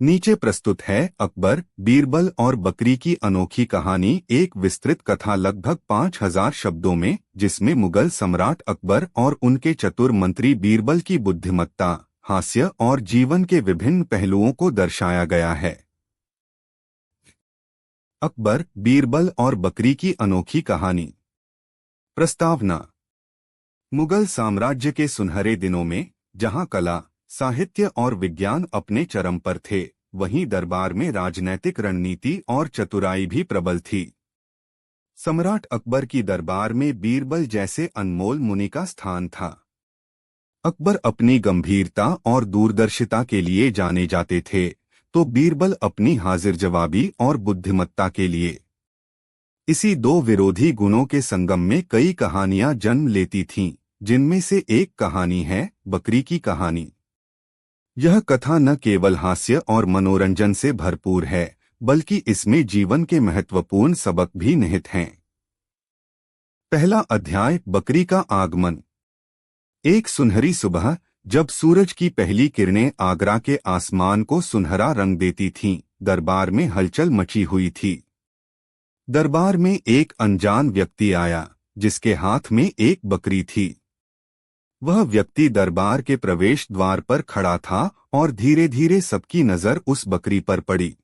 नीचे प्रस्तुत है अकबर, बीरबल और बकरी की अनोखी कहानी। एक विस्तृत कथा लगभग 5000 शब्दों में, जिसमें मुगल सम्राट अकबर और उनके चतुर मंत्री बीरबल की बुद्धिमत्ता, हास्य और जीवन के विभिन्न पहलुओं को दर्शाया गया है। अकबर, बीरबल और बकरी की अनोखी कहानी। प्रस्तावना। मुगल साम्राज्य के सुनहरे दिनों में, जहां कला, साहित्य और विज्ञान अपने चरम पर थे, वहीं दरबार में राजनैतिक रणनीति और चतुराई भी प्रबल थी। सम्राट अकबर की दरबार में बीरबल जैसे अनमोल मुनि का स्थान था। अकबर अपनी गंभीरता और दूरदर्शिता के लिए जाने जाते थे, तो बीरबल अपनी हाजिर जवाबी और बुद्धिमत्ता के लिए। इसी दो विरोधी गुणों के संगम में कई कहानियां जन्म लेती थीं, जिनमें से एक कहानी है बकरी की कहानी। यह कथा न केवल हास्य और मनोरंजन से भरपूर है, बल्कि इसमें जीवन के महत्वपूर्ण सबक भी निहित हैं। पहला अध्याय, बकरी का आगमन। एक सुनहरी सुबह, जब सूरज की पहली किरणें आगरा के आसमान को सुनहरा रंग देती थीं, दरबार में हलचल मची हुई थी। दरबार में एक अनजान व्यक्ति आया, जिसके हाथ में एक बकरी थी। वह व्यक्ति दरबार के प्रवेश द्वार पर खड़ा था और धीरे धीरे सबकी नजर उस बकरी पर पड़ी।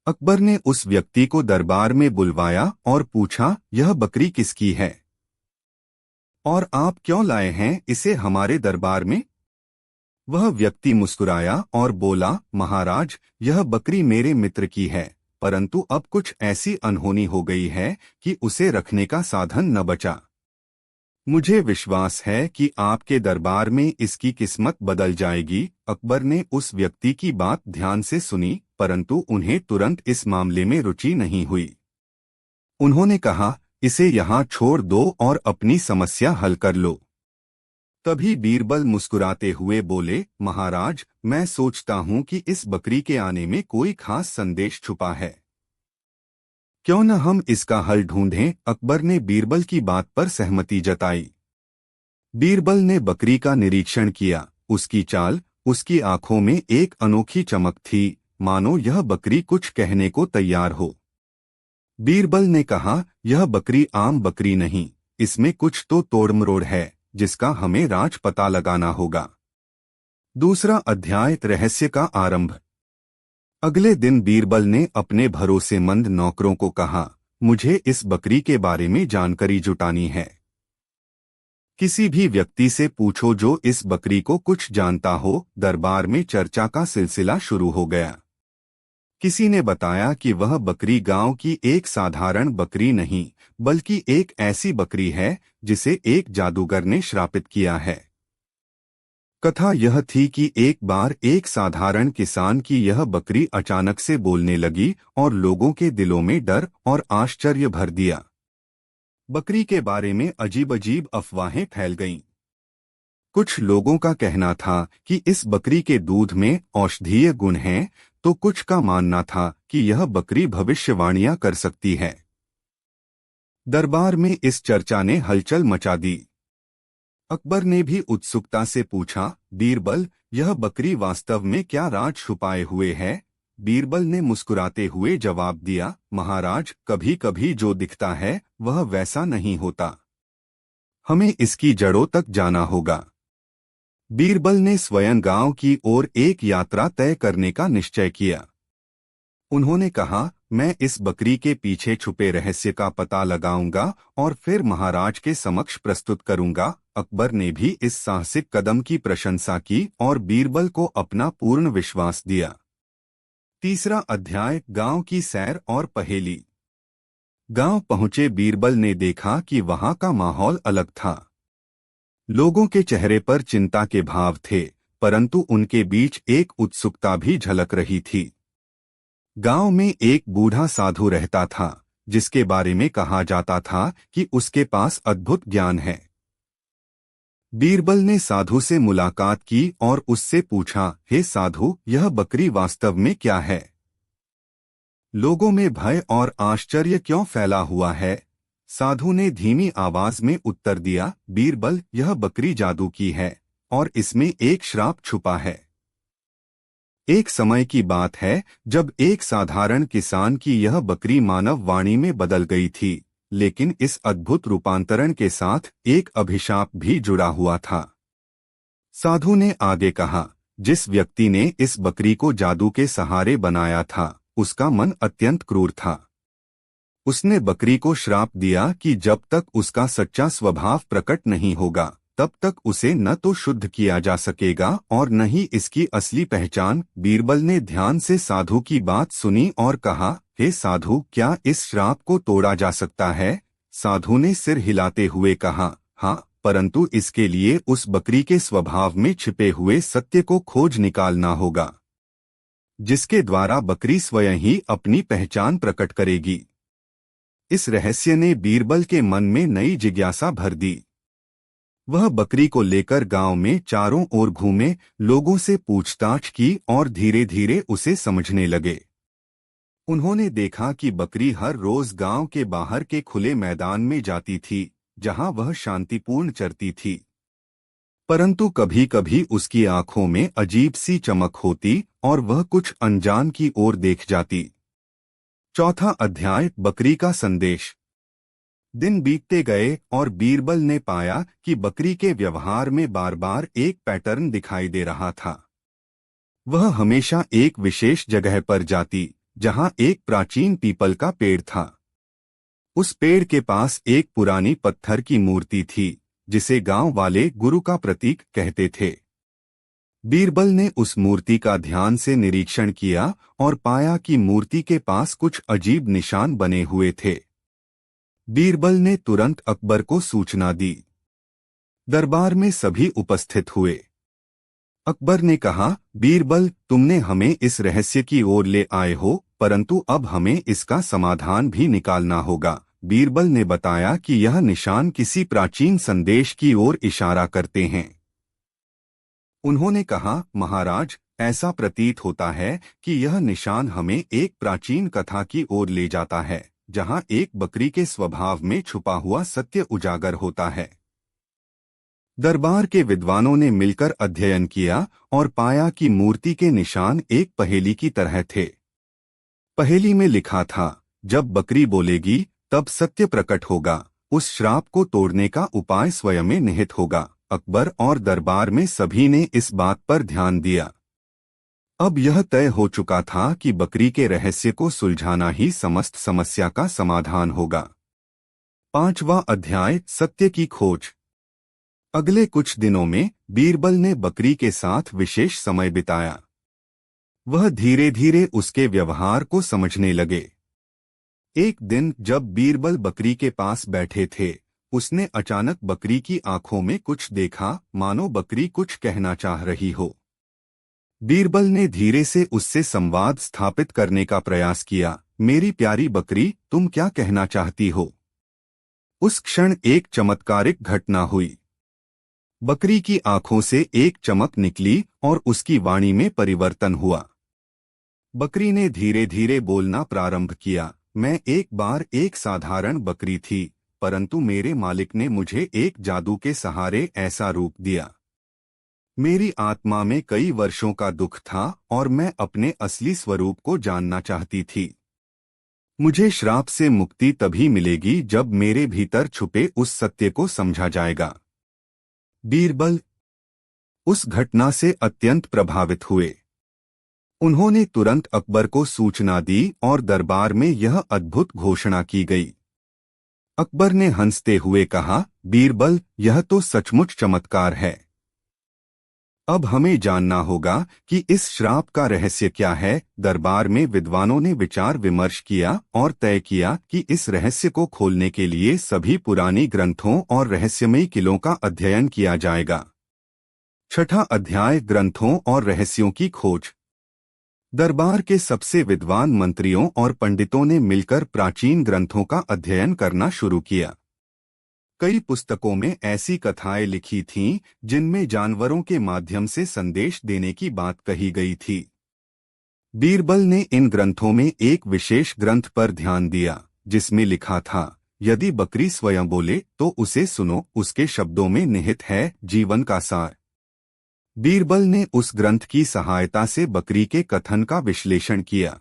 अकबर ने उस व्यक्ति को दरबार में बुलवाया और पूछा, यह बकरी किसकी है और आप क्यों लाए हैं इसे हमारे दरबार में? वह व्यक्ति मुस्कुराया और बोला, महाराज, यह बकरी मेरे मित्र की है, परंतु अब कुछ ऐसी अनहोनी हो गई है कि उसे रखने का साधन न बचा। मुझे विश्वास है कि आपके दरबार में इसकी किस्मत बदल जाएगी। अकबर ने उस व्यक्ति की बात ध्यान से सुनी, परंतु उन्हें तुरंत इस मामले में रुचि नहीं हुई। उन्होंने कहा, इसे यहाँ छोड़ दो और अपनी समस्या हल कर लो। तभी बीरबल मुस्कुराते हुए बोले, महाराज, मैं सोचता हूँ कि इस बकरी के आने में कोई खास संदेश छुपा है। क्यों न हम इसका हल ढूंढें? अकबर ने बीरबल की बात पर सहमति जताई। बीरबल ने बकरी का निरीक्षण किया। उसकी चाल, उसकी आंखों में एक अनोखी चमक थी, मानो यह बकरी कुछ कहने को तैयार हो। बीरबल ने कहा, यह बकरी आम बकरी नहीं, इसमें कुछ तो तोड़मरोड़ है, जिसका हमें राज पता लगाना होगा। दूसरा अध्याय, रहस्य का आरंभ। अगले दिन बीरबल ने अपने भरोसेमंद नौकरों को कहा, मुझे इस बकरी के बारे में जानकारी जुटानी है। किसी भी व्यक्ति से पूछो जो इस बकरी को कुछ जानता हो। दरबार में चर्चा का सिलसिला शुरू हो गया। किसी ने बताया कि वह बकरी गांव की एक साधारण बकरी नहीं, बल्कि एक ऐसी बकरी है जिसे एक जादूगर ने श्रापित किया है। कथा यह थी कि एक बार एक साधारण किसान की यह बकरी अचानक से बोलने लगी और लोगों के दिलों में डर और आश्चर्य भर दिया। बकरी के बारे में अजीब अजीब अफवाहें फैल गईं। कुछ लोगों का कहना था कि इस बकरी के दूध में औषधीय गुण हैं, तो कुछ का मानना था कि यह बकरी भविष्यवाणियां कर सकती है। दरबार में इस चर्चा ने हलचल मचा दी। अकबर ने भी उत्सुकता से पूछा, बीरबल, यह बकरी वास्तव में क्या राज छुपाए हुए है? बीरबल ने मुस्कुराते हुए जवाब दिया, महाराज, कभी कभी जो दिखता है वह वैसा नहीं होता। हमें इसकी जड़ों तक जाना होगा। बीरबल ने स्वयं गांव की ओर एक यात्रा तय करने का निश्चय किया। उन्होंने कहा, मैं इस बकरी के पीछे छुपे रहस्य का पता लगाऊंगा और फिर महाराज के समक्ष प्रस्तुत करूंगा। अकबर ने भी इस साहसिक कदम की प्रशंसा की और बीरबल को अपना पूर्ण विश्वास दिया। तीसरा अध्याय, गांव की सैर और पहेली। गांव पहुंचे बीरबल ने देखा कि वहां का माहौल अलग था। लोगों के चेहरे पर चिंता के भाव थे, परंतु उनके बीच एक उत्सुकता भी झलक रही थी। गांव में एक बूढ़ा साधु रहता था, जिसके बारे में कहा जाता था कि उसके पास अद्भुत ज्ञान है। बीरबल ने साधु से मुलाकात की और उससे पूछा, हे साधु, यह बकरी वास्तव में क्या है? लोगों में भय और आश्चर्य क्यों फैला हुआ है? साधु ने धीमी आवाज में उत्तर दिया, बीरबल, यह बकरी जादू की है और इसमें एक श्राप छुपा है। एक समय की बात है जब एक साधारण किसान की यह बकरी मानव वाणी में बदल गई थी, लेकिन इस अद्भुत रूपांतरण के साथ एक अभिशाप भी जुड़ा हुआ था। साधु ने आगे कहा, जिस व्यक्ति ने इस बकरी को जादू के सहारे बनाया था, उसका मन अत्यंत क्रूर था। उसने बकरी को श्राप दिया कि जब तक उसका सच्चा स्वभाव प्रकट नहीं होगा, तब तक उसे न तो शुद्ध किया जा सकेगा और न ही इसकी असली पहचान। बीरबल ने ध्यान से साधु की बात सुनी और कहा, हे साधु, क्या इस श्राप को तोड़ा जा सकता है? साधु ने सिर हिलाते हुए कहा, हाँ, परंतु इसके लिए उस बकरी के स्वभाव में छिपे हुए सत्य को खोज निकालना होगा, जिसके द्वारा बकरी स्वयं ही अपनी पहचान प्रकट करेगी। इस रहस्य ने बीरबल के मन में नई जिज्ञासा भर दी। वह बकरी को लेकर गांव में चारों ओर घूमे, लोगों से पूछताछ की और धीरे धीरे उसे समझने लगे। उन्होंने देखा कि बकरी हर रोज गांव के बाहर के खुले मैदान में जाती थी, जहां वह शांतिपूर्ण चरती थी, परंतु कभी कभी उसकी आंखों में अजीब सी चमक होती और वह कुछ अनजान की ओर देख जाती। चौथा अध्याय, बकरी का संदेश। दिन बीतते गए और बीरबल ने पाया कि बकरी के व्यवहार में बार बार एक पैटर्न दिखाई दे रहा था। वह हमेशा एक विशेष जगह पर जाती, जहां एक प्राचीन पीपल का पेड़ था। उस पेड़ के पास एक पुरानी पत्थर की मूर्ति थी, जिसे गांव वाले गुरु का प्रतीक कहते थे। बीरबल ने उस मूर्ति का ध्यान से निरीक्षण किया और पाया कि मूर्ति के पास कुछ अजीब निशान बने हुए थे। बीरबल ने तुरंत अकबर को सूचना दी। दरबार में सभी उपस्थित हुए। अकबर ने कहा, बीरबल, तुमने हमें इस रहस्य की ओर ले आए हो, परंतु अब हमें इसका समाधान भी निकालना होगा। बीरबल ने बताया कि यह निशान किसी प्राचीन संदेश की ओर इशारा करते हैं। उन्होंने कहा, महाराज, ऐसा प्रतीत होता है कि यह निशान हमें एक प्राचीन कथा की ओर ले जाता है, जहां एक बकरी के स्वभाव में छुपा हुआ सत्य उजागर होता है। दरबार के विद्वानों ने मिलकर अध्ययन किया और पाया कि मूर्ति के निशान एक पहेली की तरह थे। पहेली में लिखा था, जब बकरी बोलेगी तब सत्य प्रकट होगा, उस श्राप को तोड़ने का उपाय स्वयं में निहित होगा। अकबर और दरबार में सभी ने इस बात पर ध्यान दिया। अब यह तय हो चुका था कि बकरी के रहस्य को सुलझाना ही समस्त समस्या का समाधान होगा। 5वां अध्याय, सत्य की खोज। अगले कुछ दिनों में बीरबल ने बकरी के साथ विशेष समय बिताया। वह धीरे धीरे उसके व्यवहार को समझने लगे। एक दिन जब बीरबल बकरी के पास बैठे थे, उसने अचानक बकरी की आंखों में कुछ देखा, मानो बकरी कुछ कहना चाह रही हो। बीरबल ने धीरे से उससे संवाद स्थापित करने का प्रयास किया। मेरी प्यारी बकरी, तुम क्या कहना चाहती हो? उस क्षण एक चमत्कारिक घटना हुई। बकरी की आंखों से एक चमक निकली और उसकी वाणी में परिवर्तन हुआ। बकरी ने धीरे धीरे बोलना प्रारंभ किया। मैं एक बार एक साधारण बकरी थी, परंतु मेरे मालिक ने मुझे एक जादू के सहारे ऐसा रूप दिया। मेरी आत्मा में कई वर्षों का दुख था और मैं अपने असली स्वरूप को जानना चाहती थी। मुझे श्राप से मुक्ति तभी मिलेगी जब मेरे भीतर छुपे उस सत्य को समझा जाएगा। बीरबल उस घटना से अत्यंत प्रभावित हुए। उन्होंने तुरंत अकबर को सूचना दी और दरबार में यह अद्भुत घोषणा की गई। अकबर ने हंसते हुए कहा, बीरबल, यह तो सचमुच चमत्कार है। अब हमें जानना होगा कि इस श्राप का रहस्य क्या है। दरबार में विद्वानों ने विचार विमर्श किया और तय किया कि इस रहस्य को खोलने के लिए सभी पुरानी ग्रंथों और रहस्यमयी किलों का अध्ययन किया जाएगा। 6वां अध्याय, ग्रंथों और रहस्यों की खोज। दरबार के सबसे विद्वान मंत्रियों और पंडितों ने मिलकर प्राचीन ग्रंथों का अध्ययन करना शुरू किया। कई पुस्तकों में ऐसी कथाएं लिखी थीं जिनमें जानवरों के माध्यम से संदेश देने की बात कही गई थी। बीरबल ने इन ग्रंथों में एक विशेष ग्रंथ पर ध्यान दिया, जिसमें लिखा था, यदि बकरी स्वयं बोले तो उसे सुनो, उसके शब्दों में निहित है जीवन का सार। बीरबल ने उस ग्रंथ की सहायता से बकरी के कथन का विश्लेषण किया।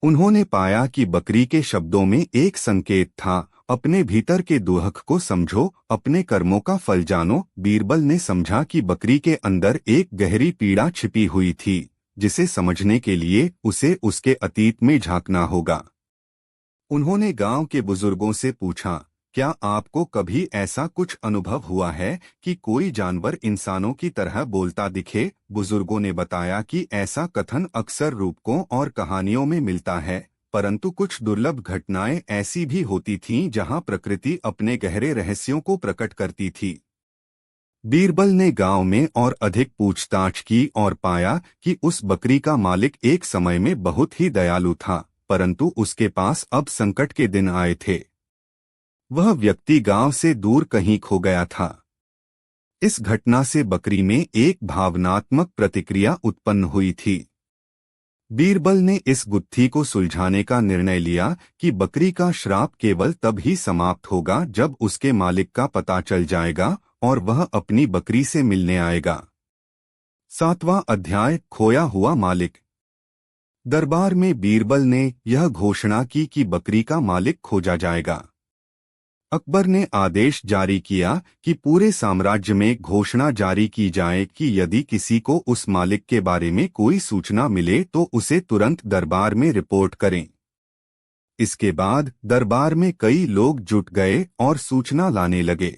उन्होंने पाया कि बकरी के शब्दों में एक संकेत था, अपने भीतर के दुख को समझो, अपने कर्मों का फल जानो। बीरबल ने समझा कि बकरी के अंदर एक गहरी पीड़ा छिपी हुई थी, जिसे समझने के लिए उसे उसके अतीत में झांकना होगा। उन्होंने गांव के बुजुर्गों से पूछा, क्या आपको कभी ऐसा कुछ अनुभव हुआ है कि कोई जानवर इंसानों की तरह बोलता दिखे? बुजुर्गों ने बताया कि ऐसा कथन अक्सर रूपकों और कहानियों में मिलता है, परंतु कुछ दुर्लभ घटनाएं ऐसी भी होती थीं जहां प्रकृति अपने गहरे रहस्यों को प्रकट करती थी। बीरबल ने गांव में और अधिक पूछताछ की और पाया कि उस बकरी का मालिक एक समय में बहुत ही दयालु था, परंतु उसके पास अब संकट के दिन आए थे। वह व्यक्ति गांव से दूर कहीं खो गया था। इस घटना से बकरी में एक भावनात्मक प्रतिक्रिया उत्पन्न हुई थी। बीरबल ने इस गुत्थी को सुलझाने का निर्णय लिया कि बकरी का श्राप केवल तब ही समाप्त होगा जब उसके मालिक का पता चल जाएगा और वह अपनी बकरी से मिलने आएगा। 7वां अध्याय, खोया हुआ मालिक। दरबार में बीरबल ने यह घोषणा की कि बकरी का मालिक खोजा जाएगा। अकबर ने आदेश जारी किया कि पूरे साम्राज्य में घोषणा जारी की जाए कि यदि किसी को उस मालिक के बारे में कोई सूचना मिले तो उसे तुरंत दरबार में रिपोर्ट करें। इसके बाद दरबार में कई लोग जुट गए और सूचना लाने लगे।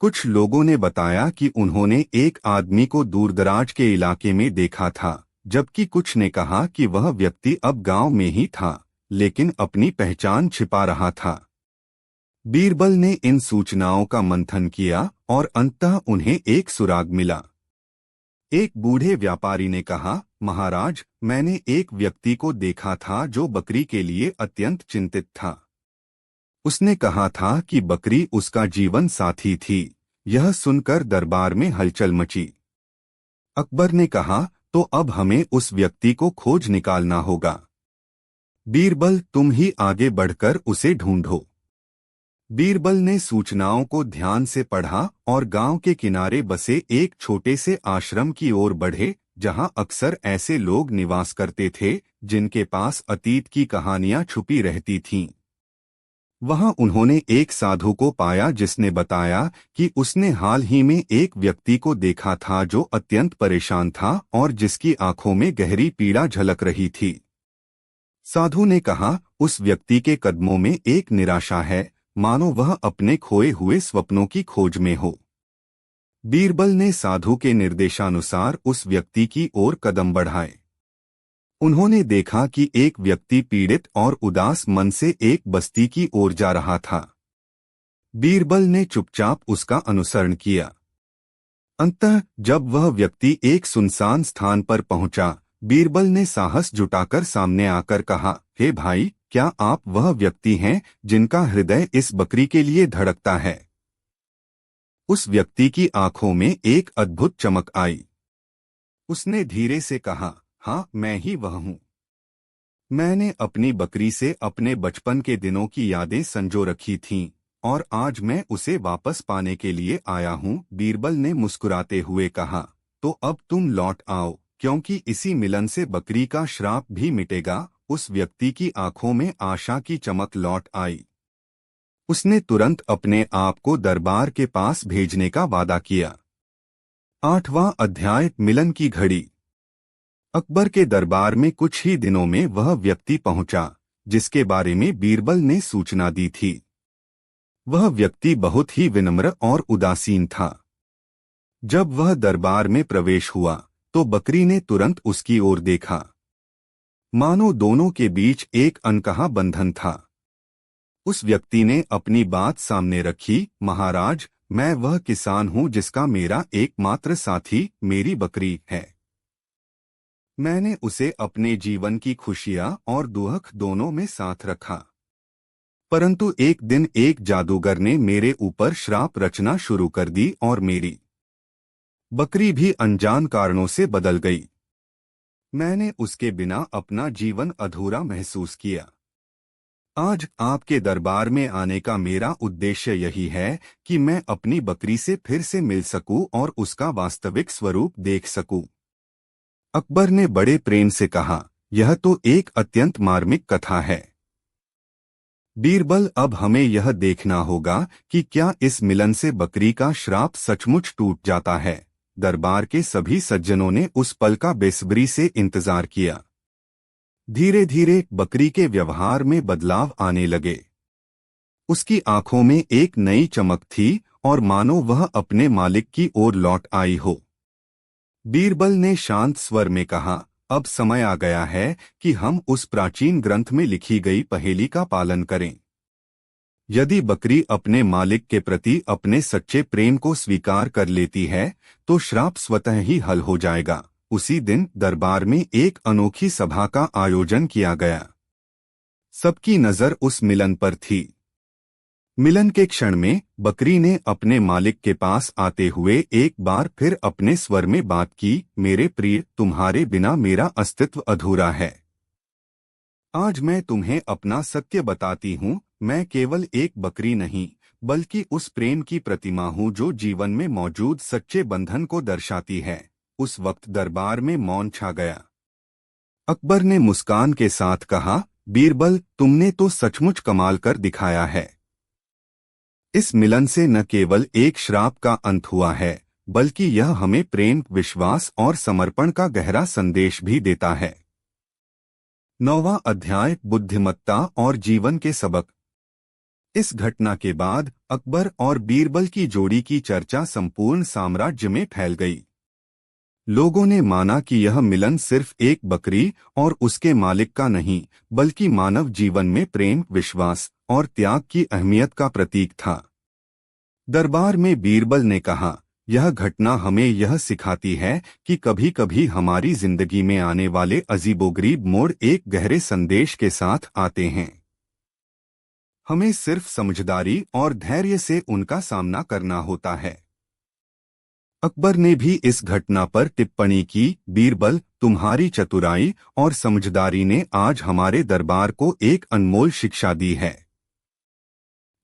कुछ लोगों ने बताया कि उन्होंने एक आदमी को दूरदराज के इलाके में देखा था, जबकि कुछ ने कहा कि वह व्यक्ति अब गांव में ही था, लेकिन अपनी पहचान छिपा रहा था। बीरबल ने इन सूचनाओं का मंथन किया और अंततः उन्हें एक सुराग मिला। एक बूढ़े व्यापारी ने कहा, महाराज, मैंने एक व्यक्ति को देखा था जो बकरी के लिए अत्यंत चिंतित था। उसने कहा था कि बकरी उसका जीवन साथी थी। यह सुनकर दरबार में हलचल मची। अकबर ने कहा, तो अब हमें उस व्यक्ति को खोज निकालना होगा। बीरबल, तुम ही आगे बढ़कर उसे ढूंढो। बीरबल ने सूचनाओं को ध्यान से पढ़ा और गांव के किनारे बसे एक छोटे से आश्रम की ओर बढ़े, जहां अक्सर ऐसे लोग निवास करते थे जिनके पास अतीत की कहानियां छुपी रहती थीं। वहां उन्होंने एक साधु को पाया जिसने बताया कि उसने हाल ही में एक व्यक्ति को देखा था जो अत्यंत परेशान था और जिसकी आंखों में गहरी पीड़ा झलक रही थी। साधु ने कहा, उस व्यक्ति के कदमों में एक निराशा है, मानो वह अपने खोए हुए स्वप्नों की खोज में हो। बीरबल ने साधु के निर्देशानुसार उस व्यक्ति की ओर कदम बढ़ाए। उन्होंने देखा कि एक व्यक्ति पीड़ित और उदास मन से एक बस्ती की ओर जा रहा था। बीरबल ने चुपचाप उसका अनुसरण किया। अंततः जब वह व्यक्ति एक सुनसान स्थान पर पहुंचा, बीरबल ने साहस जुटाकर सामने आकर कहा, हे भाई, क्या आप वह व्यक्ति हैं जिनका हृदय इस बकरी के लिए धड़कता है? उस व्यक्ति की आंखों में एक अद्भुत चमक आई। उसने धीरे से कहा, हाँ, मैं ही वह हूँ। मैंने अपनी बकरी से अपने बचपन के दिनों की यादें संजो रखी थीं और आज मैं उसे वापस पाने के लिए आया हूँ। बीरबल ने मुस्कुराते हुए कहा, तो अब तुम लौट आओ, क्योंकि इसी मिलन से बकरी का श्राप भी मिटेगा। उस व्यक्ति की आंखों में आशा की चमक लौट आई। उसने तुरंत अपने आप को दरबार के पास भेजने का वादा किया। 8वां अध्याय, मिलन की घड़ी। अकबर के दरबार में कुछ ही दिनों में वह व्यक्ति पहुंचा जिसके बारे में बीरबल ने सूचना दी थी। वह व्यक्ति बहुत ही विनम्र और उदासीन था। जब वह दरबार में प्रवेश हुआ तो बकरी ने तुरंत उसकी ओर देखा, मानो दोनों के बीच एक अनकहा बंधन था। उस व्यक्ति ने अपनी बात सामने रखी, महाराज, मैं वह किसान हूं जिसका मेरा एकमात्र साथी मेरी बकरी है। मैंने उसे अपने जीवन की खुशियां और दुख दोनों में साथ रखा, परंतु एक दिन एक जादूगर ने मेरे ऊपर श्राप रचना शुरू कर दी और मेरी बकरी भी अनजान कारणों से बदल गई। मैंने उसके बिना अपना जीवन अधूरा महसूस किया। आज आपके दरबार में आने का मेरा उद्देश्य यही है कि मैं अपनी बकरी से फिर से मिल सकूं और उसका वास्तविक स्वरूप देख सकूं। अकबर ने बड़े प्रेम से कहा, यह तो एक अत्यंत मार्मिक कथा है। बीरबल, अब हमें यह देखना होगा कि क्या इस मिलन से बकरी का श्राप सचमुच टूट जाता है। दरबार के सभी सज्जनों ने उस पल का बेसब्री से इंतजार किया। धीरे धीरे बकरी के व्यवहार में बदलाव आने लगे। उसकी आंखों में एक नई चमक थी और मानो वह अपने मालिक की ओर लौट आई हो। बीरबल ने शांत स्वर में कहा, अब समय आ गया है कि हम उस प्राचीन ग्रंथ में लिखी गई पहेली का पालन करें। यदि बकरी अपने मालिक के प्रति अपने सच्चे प्रेम को स्वीकार कर लेती है तो श्राप स्वतः ही हल हो जाएगा। उसी दिन दरबार में एक अनोखी सभा का आयोजन किया गया। सबकी नजर उस मिलन पर थी। मिलन के क्षण में बकरी ने अपने मालिक के पास आते हुए एक बार फिर अपने स्वर में बात की, मेरे प्रिय, तुम्हारे बिना मेरा अस्तित्व अधूरा है। आज मैं तुम्हें अपना सत्य बताती हूँ, मैं केवल एक बकरी नहीं बल्कि उस प्रेम की प्रतिमा हूँ जो जीवन में मौजूद सच्चे बंधन को दर्शाती है। उस वक्त दरबार में मौन छा गया। अकबर ने मुस्कान के साथ कहा, बीरबल, तुमने तो सचमुच कमाल कर दिखाया है। इस मिलन से न केवल एक श्राप का अंत हुआ है बल्कि यह हमें प्रेम, विश्वास और समर्पण का गहरा संदेश भी देता है। 9वां अध्याय, बुद्धिमत्ता और जीवन के सबक। इस घटना के बाद अकबर और बीरबल की जोड़ी की चर्चा संपूर्ण साम्राज्य में फैल गई। लोगों ने माना कि यह मिलन सिर्फ एक बकरी और उसके मालिक का नहीं बल्कि मानव जीवन में प्रेम, विश्वास और त्याग की अहमियत का प्रतीक था। दरबार में बीरबल ने कहा, यह घटना हमें यह सिखाती है कि कभी कभी हमारी जिंदगी में आने वाले अजीबोगरीब मोड़ एक गहरे संदेश के साथ आते हैं। हमें सिर्फ समझदारी और धैर्य से उनका सामना करना होता है। अकबर ने भी इस घटना पर टिप्पणी की, बीरबल, तुम्हारी चतुराई और समझदारी ने आज हमारे दरबार को एक अनमोल शिक्षा दी है।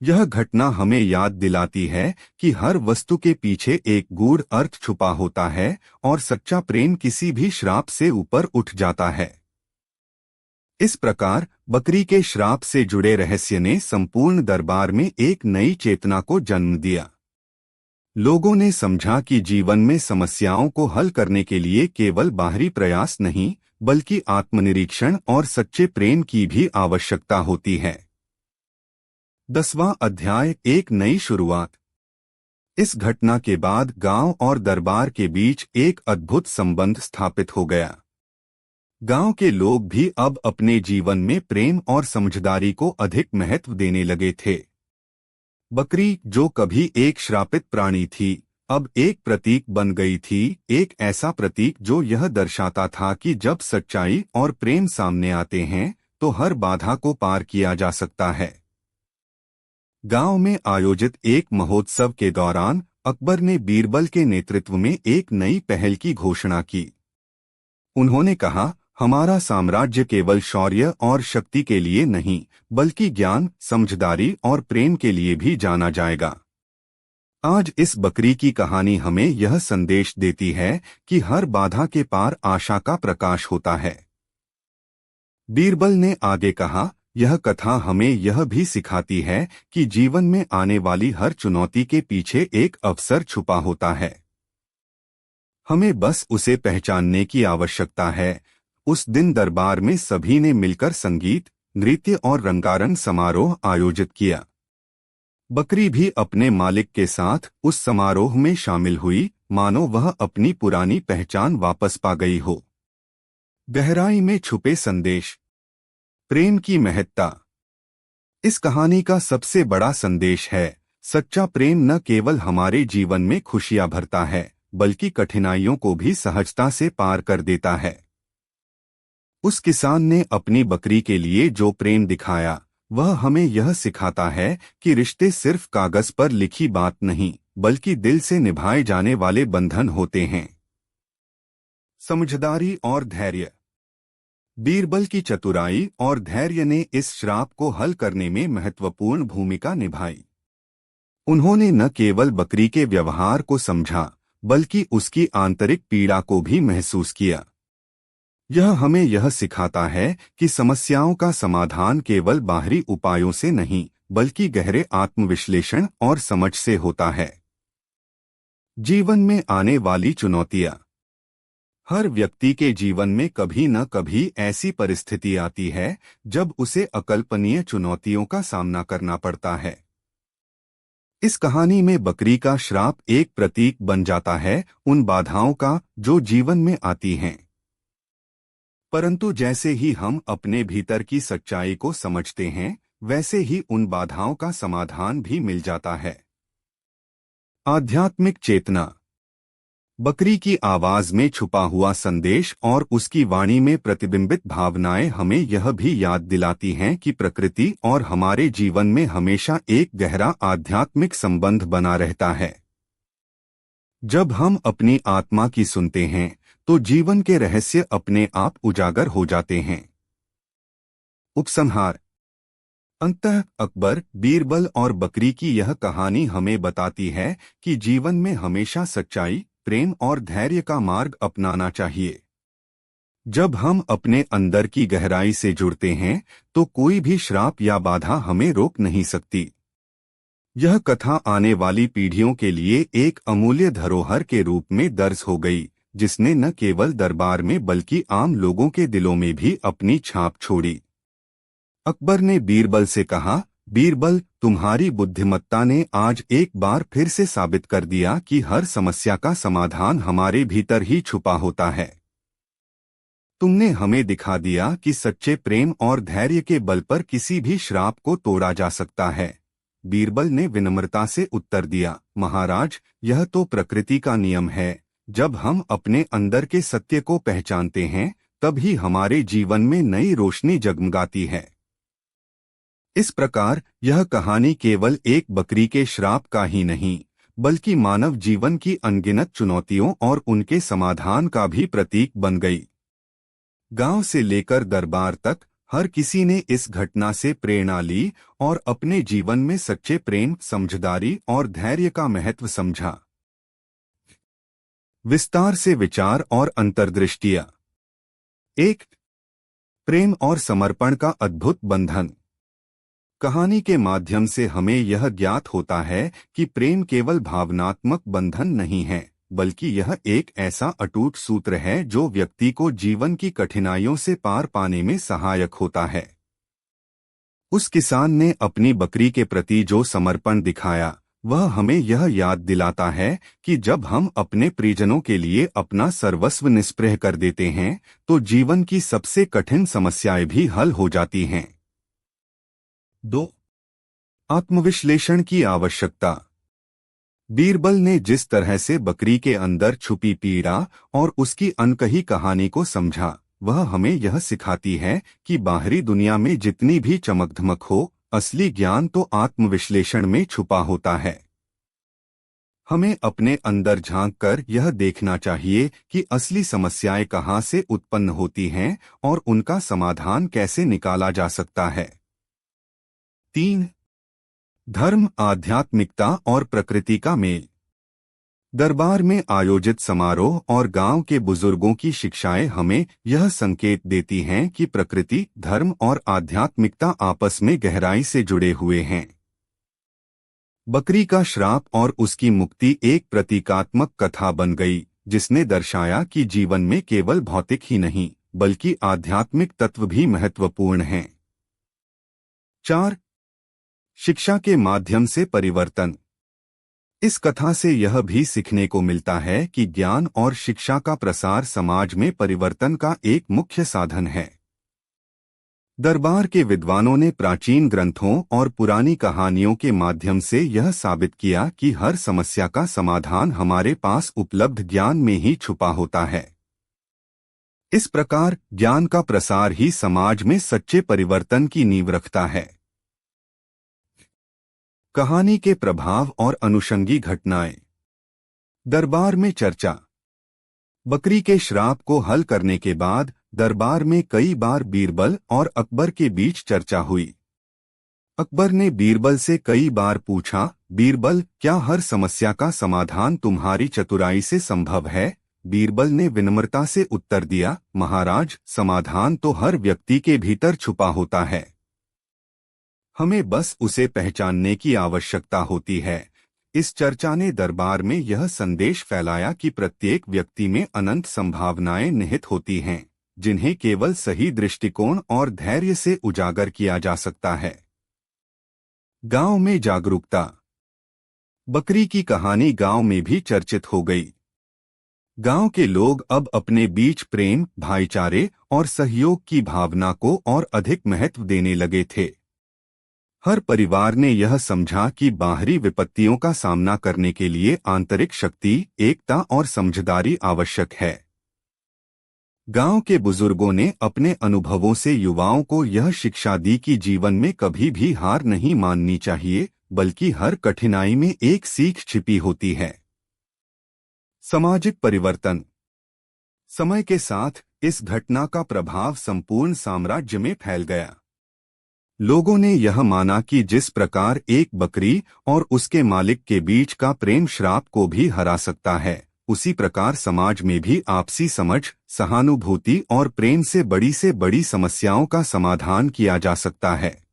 यह घटना हमें याद दिलाती है कि हर वस्तु के पीछे एक गूढ़ अर्थ छुपा होता है और सच्चा प्रेम किसी भी श्राप से ऊपर उठ जाता है। इस प्रकार बकरी के श्राप से जुड़े रहस्य ने संपूर्ण दरबार में एक नई चेतना को जन्म दिया। लोगों ने समझा कि जीवन में समस्याओं को हल करने के लिए केवल बाहरी प्रयास नहीं बल्कि आत्मनिरीक्षण और सच्चे प्रेम की भी आवश्यकता होती है। 10वां अध्याय, एक नई शुरुआत। इस घटना के बाद गांव और दरबार के बीच एक अद्भुत संबंध स्थापित हो गया। गांव के लोग भी अब अपने जीवन में प्रेम और समझदारी को अधिक महत्व देने लगे थे। बकरी, जो कभी एक श्रापित प्राणी थी, अब एक प्रतीक बन गई थी, एक ऐसा प्रतीक जो यह दर्शाता था कि जब सच्चाई और प्रेम सामने आते हैं तो हर बाधा को पार किया जा सकता है। गांव में आयोजित एक महोत्सव के दौरान अकबर ने बीरबल के नेतृत्व में एक नई पहल की घोषणा की। उन्होंने कहा, हमारा साम्राज्य केवल शौर्य और शक्ति के लिए नहीं बल्कि ज्ञान, समझदारी और प्रेम के लिए भी जाना जाएगा। आज इस बकरी की कहानी हमें यह संदेश देती है कि हर बाधा के पार आशा का प्रकाश होता है। बीरबल ने आगे कहा, यह कथा हमें यह भी सिखाती है कि जीवन में आने वाली हर चुनौती के पीछे एक अवसर छुपा होता है। हमें बस उसे पहचानने की आवश्यकता है। उस दिन दरबार में सभी ने मिलकर संगीत, नृत्य और रंगारंग समारोह आयोजित किया। बकरी भी अपने मालिक के साथ उस समारोह में शामिल हुई, मानो वह अपनी पुरानी पहचान वापस पा गई हो। गहराई में छुपे संदेश। प्रेम की महत्ता। इस कहानी का सबसे बड़ा संदेश है, सच्चा प्रेम न केवल हमारे जीवन में खुशियां भरता है बल्कि कठिनाइयों को भी सहजता से पार कर देता है। उस किसान ने अपनी बकरी के लिए जो प्रेम दिखाया, वह हमें यह सिखाता है कि रिश्ते सिर्फ कागज पर लिखी बात नहीं बल्कि दिल से निभाए जाने वाले बंधन होते हैं। समझदारी और धैर्य। बीरबल की चतुराई और धैर्य ने इस श्राप को हल करने में महत्वपूर्ण भूमिका निभाई। उन्होंने न केवल बकरी के व्यवहार को समझा, बल्कि उसकी आंतरिक पीड़ा को भी महसूस किया। यह हमें यह सिखाता है कि समस्याओं का समाधान केवल बाहरी उपायों से नहीं, बल्कि गहरे आत्मविश्लेषण और समझ से होता है। जीवन में आने वाली चुनौतियां। हर व्यक्ति के जीवन में कभी न कभी ऐसी परिस्थिति आती है जब उसे अकल्पनीय चुनौतियों का सामना करना पड़ता है। इस कहानी में बकरी का श्राप एक प्रतीक बन जाता है उन बाधाओं का जो जीवन में आती हैं। परंतु जैसे ही हम अपने भीतर की सच्चाई को समझते हैं, वैसे ही उन बाधाओं का समाधान भी मिल जाता है। आध्यात्मिक चेतना। बकरी की आवाज में छुपा हुआ संदेश और उसकी वाणी में प्रतिबिंबित भावनाएं हमें यह भी याद दिलाती हैं कि प्रकृति और हमारे जीवन में हमेशा एक गहरा आध्यात्मिक संबंध बना रहता है। जब हम अपनी आत्मा की सुनते हैं, तो जीवन के रहस्य अपने आप उजागर हो जाते हैं। उपसंहार। अंततः अकबर, बीरबल और बकरी की यह कहानी हमें बताती है कि जीवन में हमेशा सच्चाई, प्रेम और धैर्य का मार्ग अपनाना चाहिए। जब हम अपने अंदर की गहराई से जुड़ते हैं, तो कोई भी श्राप या बाधा हमें रोक नहीं सकती। यह कथा आने वाली पीढ़ियों के लिए एक अमूल्य धरोहर के रूप में दर्ज हो गई, जिसने न केवल दरबार में बल्कि आम लोगों के दिलों में भी अपनी छाप छोड़ी। अकबर ने बीरबल से कहा, बीरबल, तुम्हारी बुद्धिमत्ता ने आज एक बार फिर से साबित कर दिया कि हर समस्या का समाधान हमारे भीतर ही छुपा होता है। तुमने हमें दिखा दिया कि सच्चे प्रेम और धैर्य के बल पर किसी भी श्राप को तोड़ा जा सकता है। बीरबल ने विनम्रता से उत्तर दिया, महाराज, यह तो प्रकृति का नियम है। जब हम अपने अंदर के सत्य को पहचानते हैं, तभी हमारे जीवन में नई रोशनी जगमगाती है। इस प्रकार यह कहानी केवल एक बकरी के श्राप का ही नहीं, बल्कि मानव जीवन की अनगिनत चुनौतियों और उनके समाधान का भी प्रतीक बन गई। गांव से लेकर दरबार तक हर किसी ने इस घटना से प्रेरणा ली और अपने जीवन में सच्चे प्रेम, समझदारी और धैर्य का महत्व समझा। विस्तार से विचार और अंतर्दृष्टियां। 1. प्रेम और समर्पण का अद्भुत बंधन। कहानी के माध्यम से हमें यह ज्ञात होता है कि प्रेम केवल भावनात्मक बंधन नहीं है, बल्कि यह एक ऐसा अटूट सूत्र है जो व्यक्ति को जीवन की कठिनाइयों से पार पाने में सहायक होता है। उस किसान ने अपनी बकरी के प्रति जो समर्पण दिखाया, वह हमें यह याद दिलाता है कि जब हम अपने परिजनों के लिए अपना सर्वस्व निष्प्रह कर देते हैं, तो जीवन की सबसे कठिन समस्याएं भी हल हो जाती हैं। 2. आत्मविश्लेषण की आवश्यकता। बीरबल ने जिस तरह से बकरी के अंदर छुपी पीड़ा और उसकी अनकही कहानी को समझा, वह हमें यह सिखाती है कि बाहरी दुनिया में जितनी भी चमक-धमक हो, असली ज्ञान तो आत्मविश्लेषण में छुपा होता है। हमें अपने अंदर झांककर यह देखना चाहिए कि असली समस्याएं कहां से उत्पन्न होती हैं और उनका समाधान कैसे निकाला जा सकता है। 3. धर्म, आध्यात्मिकता और प्रकृति का मेल। दरबार में आयोजित समारोह और गांव के बुजुर्गों की शिक्षाएं हमें यह संकेत देती हैं कि प्रकृति, धर्म और आध्यात्मिकता आपस में गहराई से जुड़े हुए हैं। बकरी का श्राप और उसकी मुक्ति एक प्रतीकात्मक कथा बन गई, जिसने दर्शाया कि जीवन में केवल भौतिक ही नहीं, बल्कि आध्यात्मिक तत्व भी महत्वपूर्ण हैं। 4. शिक्षा के माध्यम से परिवर्तन। इस कथा से यह भी सीखने को मिलता है कि ज्ञान और शिक्षा का प्रसार समाज में परिवर्तन का एक मुख्य साधन है। दरबार के विद्वानों ने प्राचीन ग्रंथों और पुरानी कहानियों के माध्यम से यह साबित किया कि हर समस्या का समाधान हमारे पास उपलब्ध ज्ञान में ही छुपा होता है। इस प्रकार ज्ञान का प्रसार ही समाज में सच्चे परिवर्तन की नींव रखता है। कहानी के प्रभाव और अनुषंगी घटनाएं। दरबार में चर्चा। बकरी के श्राप को हल करने के बाद दरबार में कई बार बीरबल और अकबर के बीच चर्चा हुई। अकबर ने बीरबल से कई बार पूछा, बीरबल, क्या हर समस्या का समाधान तुम्हारी चतुराई से संभव है? बीरबल ने विनम्रता से उत्तर दिया, महाराज, समाधान तो हर व्यक्ति के भीतर छुपा होता है। हमें बस उसे पहचानने की आवश्यकता होती है। इस चर्चा ने दरबार में यह संदेश फैलाया कि प्रत्येक व्यक्ति में अनंत संभावनाएं निहित होती हैं, जिन्हें केवल सही दृष्टिकोण और धैर्य से उजागर किया जा सकता है। गांव में जागरूकता। बकरी की कहानी गांव में भी चर्चित हो गई। गांव के लोग अब अपने बीच प्रेम, भाईचारे और सहयोग की भावना को और अधिक महत्व देने लगे थे। हर परिवार ने यह समझा कि बाहरी विपत्तियों का सामना करने के लिए आंतरिक शक्ति, एकता और समझदारी आवश्यक है। गांव के बुजुर्गों ने अपने अनुभवों से युवाओं को यह शिक्षा दी कि जीवन में कभी भी हार नहीं माननी चाहिए, बल्कि हर कठिनाई में एक सीख छिपी होती है। सामाजिक परिवर्तन। समय के साथ इस घटना का प्रभाव संपूर्ण साम्राज्य में फैल गया। लोगों ने यह माना कि जिस प्रकार एक बकरी और उसके मालिक के बीच का प्रेम श्राप को भी हरा सकता है, उसी प्रकार समाज में भी आपसी समझ, सहानुभूति और प्रेम से बड़ी समस्याओं का समाधान किया जा सकता है।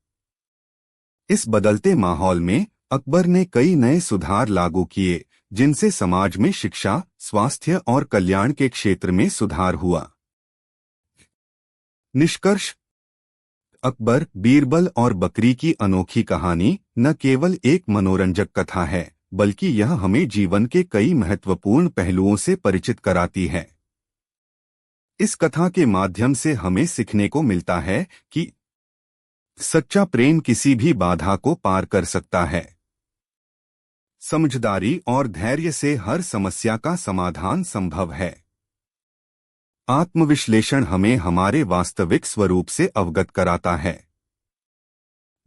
इस बदलते माहौल में अकबर ने कई नए सुधार लागू किए, जिनसे समाज में शिक्षा, स्वास्थ्य और कल्याण के क्षेत्र में सुधार हुआ। निष्कर्ष। अकबर, बीरबल और बकरी की अनोखी कहानी न केवल एक मनोरंजक कथा है, बल्कि यह हमें जीवन के कई महत्वपूर्ण पहलुओं से परिचित कराती है। इस कथा के माध्यम से हमें सीखने को मिलता है कि सच्चा प्रेम किसी भी बाधा को पार कर सकता है। समझदारी और धैर्य से हर समस्या का समाधान संभव है। आत्मविश्लेषण हमें हमारे वास्तविक स्वरूप से अवगत कराता है।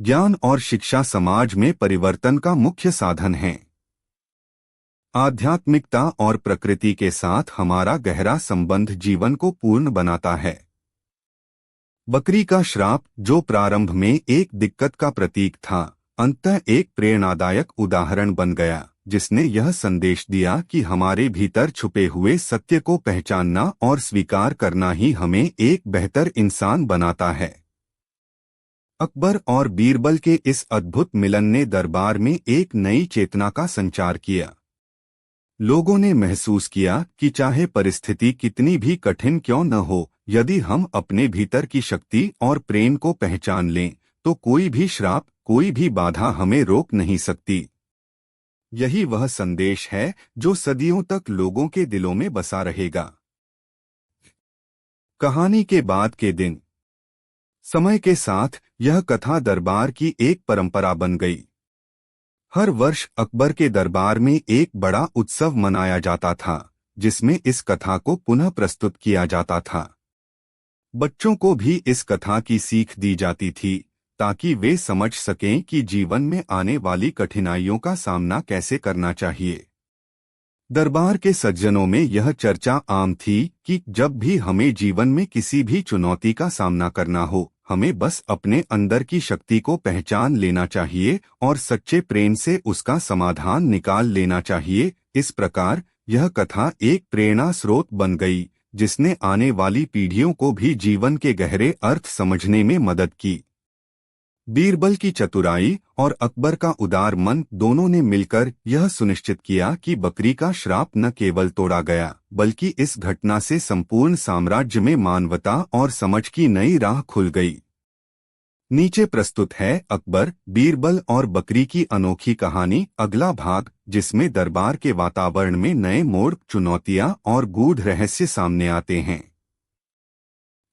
ज्ञान और शिक्षा समाज में परिवर्तन का मुख्य साधन है। आध्यात्मिकता और प्रकृति के साथ हमारा गहरा संबंध जीवन को पूर्ण बनाता है। बकरी का श्राप, जो प्रारंभ में एक दिक्कत का प्रतीक था, अंततः एक प्रेरणादायक उदाहरण बन गया, जिसने यह संदेश दिया कि हमारे भीतर छुपे हुए सत्य को पहचानना और स्वीकार करना ही हमें एक बेहतर इंसान बनाता है। अकबर और बीरबल के इस अद्भुत मिलन ने दरबार में एक नई चेतना का संचार किया। लोगों ने महसूस किया कि चाहे परिस्थिति कितनी भी कठिन क्यों न हो, यदि हम अपने भीतर की शक्ति और प्रेम को पहचान लें, तो कोई भी श्राप, कोई भी बाधा हमें रोक नहीं सकती। यही वह संदेश है जो सदियों तक लोगों के दिलों में बसा रहेगा। कहानी के बाद के दिन। समय के साथ यह कथा दरबार की एक परंपरा बन गई। हर वर्ष अकबर के दरबार में एक बड़ा उत्सव मनाया जाता था, जिसमें इस कथा को पुनः प्रस्तुत किया जाता था। बच्चों को भी इस कथा की सीख दी जाती थी, ताकि वे समझ सकें कि जीवन में आने वाली कठिनाइयों का सामना कैसे करना चाहिए। दरबार के सज्जनों में यह चर्चा आम थी कि जब भी हमें जीवन में किसी भी चुनौती का सामना करना हो, हमें बस अपने अंदर की शक्ति को पहचान लेना चाहिए और सच्चे प्रेम से उसका समाधान निकाल लेना चाहिए। इस प्रकार यह कथा एक प्रेरणा स्रोत बन गई, जिसने आने वाली पीढ़ियों को भी जीवन के गहरे अर्थ समझने में मदद की। बीरबल की चतुराई और अकबर का उदार मन दोनों ने मिलकर यह सुनिश्चित किया कि बकरी का श्राप न केवल तोड़ा गया, बल्कि इस घटना से संपूर्ण साम्राज्य में मानवता और समझ की नई राह खुल गई। नीचे प्रस्तुत है अकबर, बीरबल और बकरी की अनोखी कहानी, अगला भाग, जिसमें दरबार के वातावरण में नए मोड़, चुनौतियां और गूढ़ रहस्य सामने आते हैं।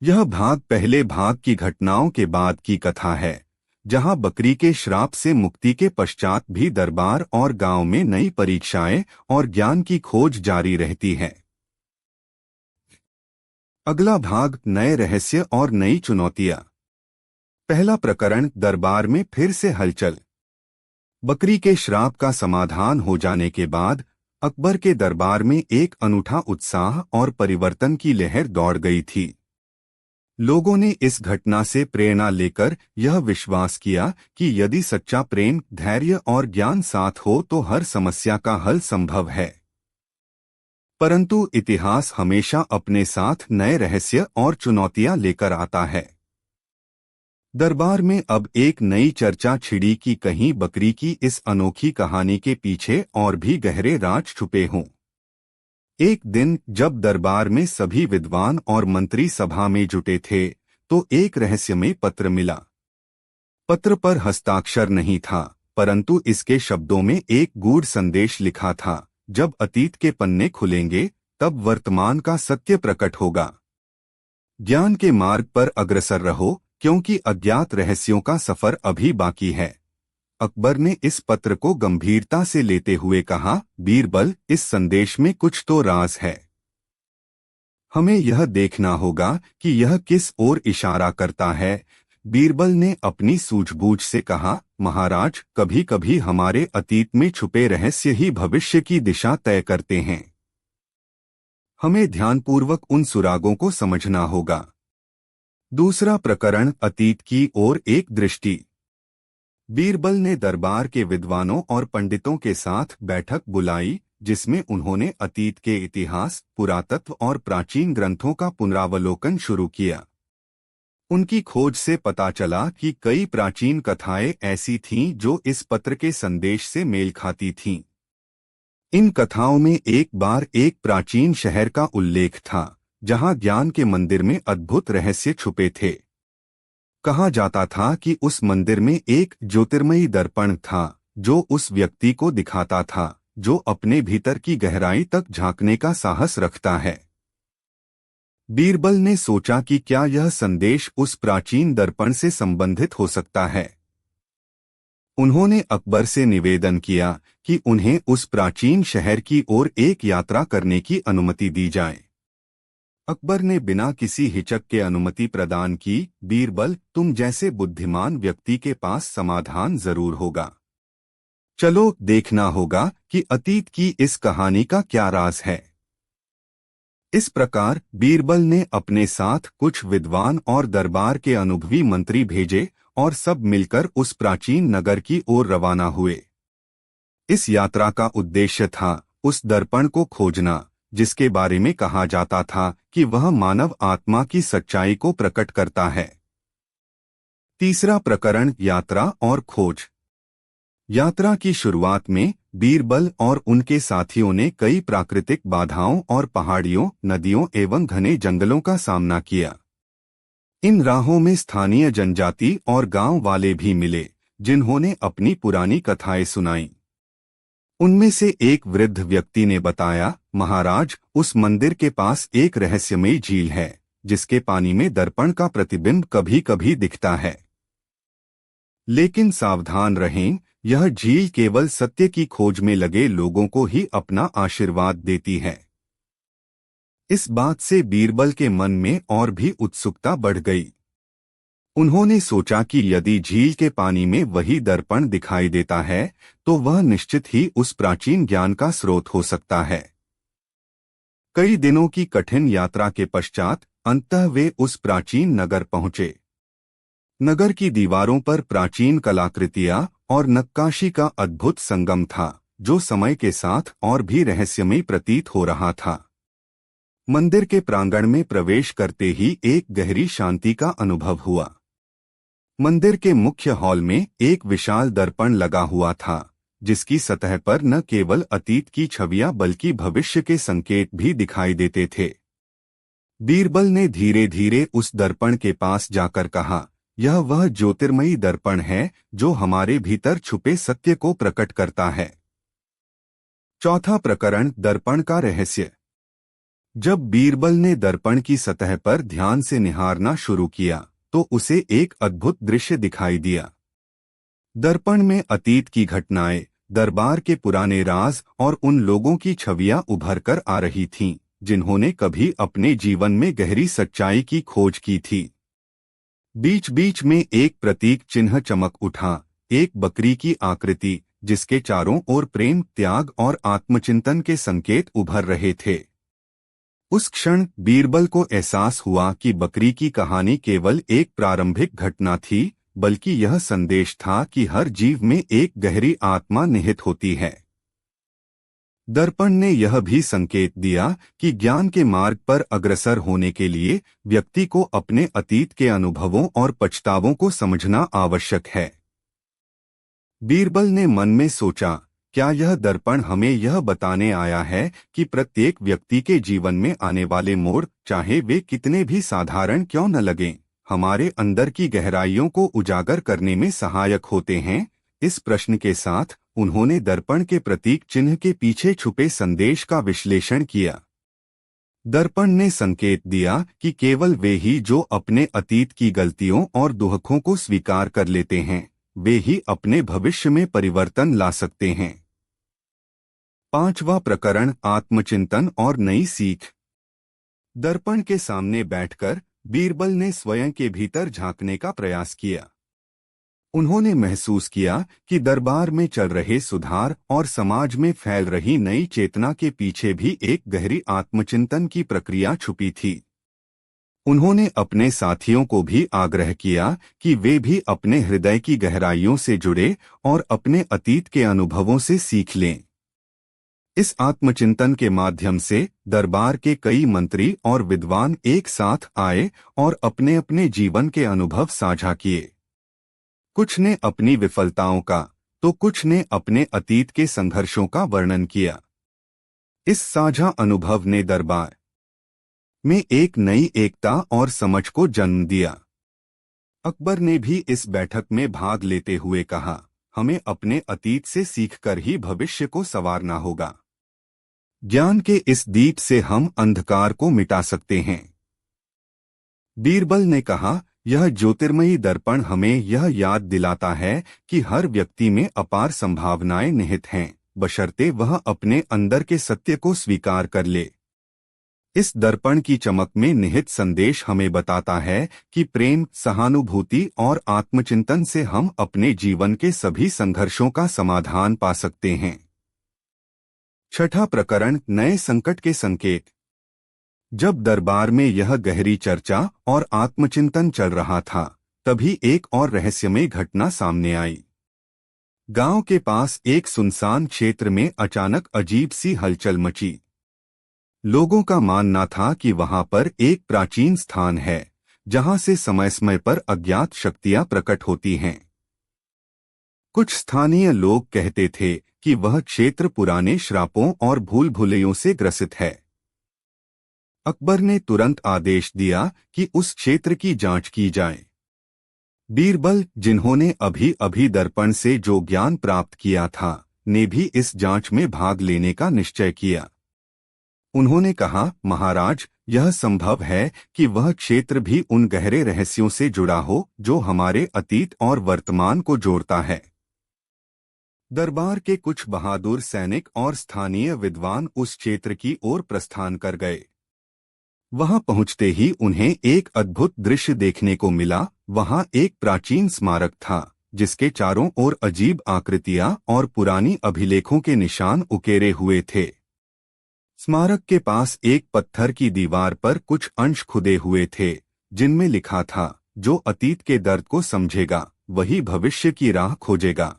यह भाग पहले भाग की घटनाओं के बाद की कथा है, जहां बकरी के श्राप से मुक्ति के पश्चात भी दरबार और गांव में नई परीक्षाएं और ज्ञान की खोज जारी रहती है। अगला भाग, नए रहस्य और नई चुनौतियां। पहला प्रकरण, दरबार में फिर से हलचल। बकरी के श्राप का समाधान हो जाने के बाद अकबर के दरबार में एक अनूठा उत्साह और परिवर्तन की लहर दौड़ गई थी। लोगों ने इस घटना से प्रेरणा लेकर यह विश्वास किया कि यदि सच्चा प्रेम, धैर्य और ज्ञान साथ हो तो हर समस्या का हल संभव है। परंतु इतिहास हमेशा अपने साथ नए रहस्य और चुनौतियां लेकर आता है। दरबार में अब एक नई चर्चा छिड़ी कि कहीं बकरी की इस अनोखी कहानी के पीछे और भी गहरे राज छुपे हों। एक दिन जब दरबार में सभी विद्वान और मंत्री सभा में जुटे थे, तो एक रहस्यमय पत्र मिला। पत्र पर हस्ताक्षर नहीं था, परंतु इसके शब्दों में एक गूढ़ संदेश लिखा था। जब अतीत के पन्ने खुलेंगे, तब वर्तमान का सत्य प्रकट होगा। ज्ञान के मार्ग पर अग्रसर रहो, क्योंकि अज्ञात रहस्यों का सफर अभी बाकी है। अकबर ने इस पत्र को गंभीरता से लेते हुए कहा, बीरबल, इस संदेश में कुछ तो राज है। हमें यह देखना होगा कि यह किस ओर इशारा करता है। बीरबल ने अपनी सूझबूझ से कहा, महाराज, कभी कभी हमारे अतीत में छुपे रहस्य ही भविष्य की दिशा तय करते हैं। हमें ध्यानपूर्वक उन सुरागों को समझना होगा। दूसरा प्रकरण, अतीत की ओर एक दृष्टि। बीरबल ने दरबार के विद्वानों और पंडितों के साथ बैठक बुलाई, जिसमें उन्होंने अतीत के इतिहास, पुरातत्व और प्राचीन ग्रंथों का पुनरावलोकन शुरू किया। उनकी खोज से पता चला कि कई प्राचीन कथाएं ऐसी थीं जो इस पत्र के संदेश से मेल खाती थीं। इन कथाओं में एक बार एक प्राचीन शहर का उल्लेख था, जहां ज्ञान के मंदिर में अद्भुत रहस्य छुपे थे। कहा जाता था कि उस मंदिर में एक ज्योतिर्मयी दर्पण था, जो उस व्यक्ति को दिखाता था जो अपने भीतर की गहराई तक झांकने का साहस रखता है। बीरबल ने सोचा कि क्या यह संदेश उस प्राचीन दर्पण से संबंधित हो सकता है। उन्होंने अकबर से निवेदन किया कि उन्हें उस प्राचीन शहर की ओर एक यात्रा करने की अनुमति दी जाए। अकबर ने बिना किसी हिचक के अनुमति प्रदान की। बीरबल, तुम जैसे बुद्धिमान व्यक्ति के पास समाधान जरूर होगा। चलो, देखना होगा कि अतीत की इस कहानी का क्या राज है। इस प्रकार बीरबल ने अपने साथ कुछ विद्वान और दरबार के अनुभवी मंत्री भेजे और सब मिलकर उस प्राचीन नगर की ओर रवाना हुए। इस यात्रा का उद्देश्य था उस दर्पण को खोजना, जिसके बारे में कहा जाता था कि वह मानव आत्मा की सच्चाई को प्रकट करता है। तीसरा प्रकरण, यात्रा और खोज। यात्रा की शुरुआत में बीरबल और उनके साथियों ने कई प्राकृतिक बाधाओं और पहाड़ियों, नदियों एवं घने जंगलों का सामना किया। इन राहों में स्थानीय जनजाति और गांव वाले भी मिले, जिन्होंने अपनी पुरानी कथाएं सुनाईं। उनमें से एक वृद्ध व्यक्ति ने बताया, महाराज, उस मंदिर के पास एक रहस्यमयी झील है, जिसके पानी में दर्पण का प्रतिबिंब कभी कभी दिखता है। लेकिन सावधान रहें, यह झील केवल सत्य की खोज में लगे लोगों को ही अपना आशीर्वाद देती है। इस बात से बीरबल के मन में और भी उत्सुकता बढ़ गई। उन्होंने सोचा कि यदि झील के पानी में वही दर्पण दिखाई देता है, तो वह निश्चित ही उस प्राचीन ज्ञान का स्रोत हो सकता है। कई दिनों की कठिन यात्रा के पश्चात अंततः वे उस प्राचीन नगर पहुंचे। नगर की दीवारों पर प्राचीन कलाकृतियां और नक्काशी का अद्भुत संगम था, जो समय के साथ और भी रहस्यमय प्रतीत हो रहा था। मंदिर के प्रांगण में प्रवेश करते ही एक गहरी शांति का अनुभव हुआ। मंदिर के मुख्य हॉल में एक विशाल दर्पण लगा हुआ था, जिसकी सतह पर न केवल अतीत की छवियां बल्कि भविष्य के संकेत भी दिखाई देते थे। बीरबल ने धीरे धीरे उस दर्पण के पास जाकर कहा, यह वह ज्योतिर्मयी दर्पण है जो हमारे भीतर छुपे सत्य को प्रकट करता है। चौथा प्रकरण, दर्पण का रहस्य। जब बीरबल ने दर्पण की सतह पर ध्यान से निहारना शुरू किया, तो उसे एक अद्भुत दृश्य दिखाई दिया। दर्पण में अतीत की घटनाएं, दरबार के पुराने राज और उन लोगों की छवियां उभर कर आ रही थीं, जिन्होंने कभी अपने जीवन में गहरी सच्चाई की खोज की थी। बीच बीच में एक प्रतीक चिन्ह चमक उठा, एक बकरी की आकृति, जिसके चारों ओर प्रेम, त्याग और आत्मचिंतन के संकेत उभर रहे थे। उस क्षण बीरबल को एहसास हुआ कि बकरी की कहानी केवल एक प्रारंभिक घटना थी, बल्कि यह संदेश था कि हर जीव में एक गहरी आत्मा निहित होती है। दर्पण ने यह भी संकेत दिया कि ज्ञान के मार्ग पर अग्रसर होने के लिए व्यक्ति को अपने अतीत के अनुभवों और पछतावों को समझना आवश्यक है। बीरबल ने मन में सोचा, क्या यह दर्पण हमें यह बताने आया है कि प्रत्येक व्यक्ति के जीवन में आने वाले मोड़, चाहे वे कितने भी साधारण क्यों न लगें, हमारे अंदर की गहराइयों को उजागर करने में सहायक होते हैं? इस प्रश्न के साथ उन्होंने दर्पण के प्रतीक चिन्ह के पीछे छुपे संदेश का विश्लेषण किया। दर्पण ने संकेत दिया कि केवल वे ही जो अपने अतीत की गलतियों और दुखों को स्वीकार कर लेते हैं, वे ही अपने भविष्य में परिवर्तन ला सकते हैं। 5वां प्रकरण, आत्मचिंतन और नई सीख। दर्पण के सामने बैठकर बीरबल ने स्वयं के भीतर झांकने का प्रयास किया। उन्होंने महसूस किया कि दरबार में चल रहे सुधार और समाज में फैल रही नई चेतना के पीछे भी एक गहरी आत्मचिंतन की प्रक्रिया छुपी थी। उन्होंने अपने साथियों को भी आग्रह किया कि वे भी अपने हृदय की गहराइयों से जुड़े और अपने अतीत के अनुभवों से सीख लें। इस आत्मचिंतन के माध्यम से दरबार के कई मंत्री और विद्वान एक साथ आए और अपने अपने जीवन के अनुभव साझा किए। कुछ ने अपनी विफलताओं का, तो कुछ ने अपने अतीत के संघर्षों का वर्णन किया। इस साझा अनुभव ने दरबार में एक नई एकता और समझ को जन्म दिया। अकबर ने भी इस बैठक में भाग लेते हुए कहा, हमें अपने अतीत से सीखकर ही भविष्य को संवारना होगा। ज्ञान के इस दीप से हम अंधकार को मिटा सकते हैं। बीरबल ने कहा, यह ज्योतिर्मयी दर्पण हमें यह याद दिलाता है कि हर व्यक्ति में अपार संभावनाएं निहित हैं, बशर्ते वह अपने अंदर के सत्य को स्वीकार कर ले। इस दर्पण की चमक में निहित संदेश हमें बताता है कि प्रेम, सहानुभूति और आत्मचिंतन से हम अपने जीवन के सभी संघर्षों का समाधान पा सकते हैं। 6वां प्रकरण, नए संकट के संकेत। जब दरबार में यह गहरी चर्चा और आत्मचिंतन चल रहा था, तभी एक और रहस्यमय घटना सामने आई। गांव के पास एक सुनसान क्षेत्र में अचानक अजीब सी हलचल मची। लोगों का मानना था कि वहां पर एक प्राचीन स्थान है, जहां से समय समय पर अज्ञात शक्तियां प्रकट होती हैं। कुछ स्थानीय लोग कहते थे कि वह क्षेत्र पुराने श्रापों और भूल भुलैयों से ग्रसित है। अकबर ने तुरंत आदेश दिया कि उस क्षेत्र की जांच की जाए। बीरबल, जिन्होंने अभी अभी दर्पण से जो ज्ञान प्राप्त किया था, ने भी इस जांच में भाग लेने का निश्चय किया। उन्होंने कहा, महाराज, यह संभव है कि वह क्षेत्र भी उन गहरे रहस्यों से जुड़ा हो जो हमारे अतीत और वर्तमान को जोड़ता है। दरबार के कुछ बहादुर सैनिक और स्थानीय विद्वान उस क्षेत्र की ओर प्रस्थान कर गए। वहां पहुंचते ही उन्हें एक अद्भुत दृश्य देखने को मिला। वहां एक प्राचीन स्मारक था, जिसके चारों ओर अजीब आकृतियां और पुरानी अभिलेखों के निशान उकेरे हुए थे। स्मारक के पास एक पत्थर की दीवार पर कुछ अंश खुदे हुए थे, जिनमें लिखा था, जो अतीत के दर्द को समझेगा, वही भविष्य की राह खोजेगा।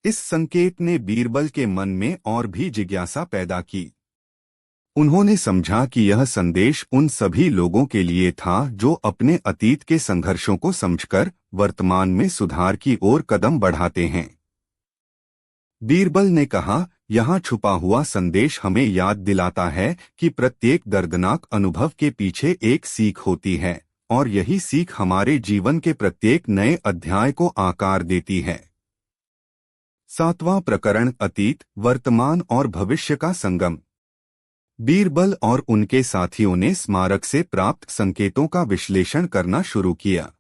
इस संकेत ने बीरबल के मन में और भी जिज्ञासा पैदा की। उन्होंने समझा कि यह संदेश उन सभी लोगों के लिए था जो अपने अतीत के संघर्षों को समझकर वर्तमान में सुधार की ओर कदम बढ़ाते हैं। बीरबल ने कहा, यहाँ छुपा हुआ संदेश हमें याद दिलाता है कि प्रत्येक दर्दनाक अनुभव के पीछे एक सीख होती है, और यही सीख हमारे जीवन के प्रत्येक नए अध्याय को आकार देती है। 7वां प्रकरण, अतीत, वर्तमान और भविष्य का संगम। बीरबल और उनके साथियों ने स्मारक से प्राप्त संकेतों का विश्लेषण करना शुरू किया।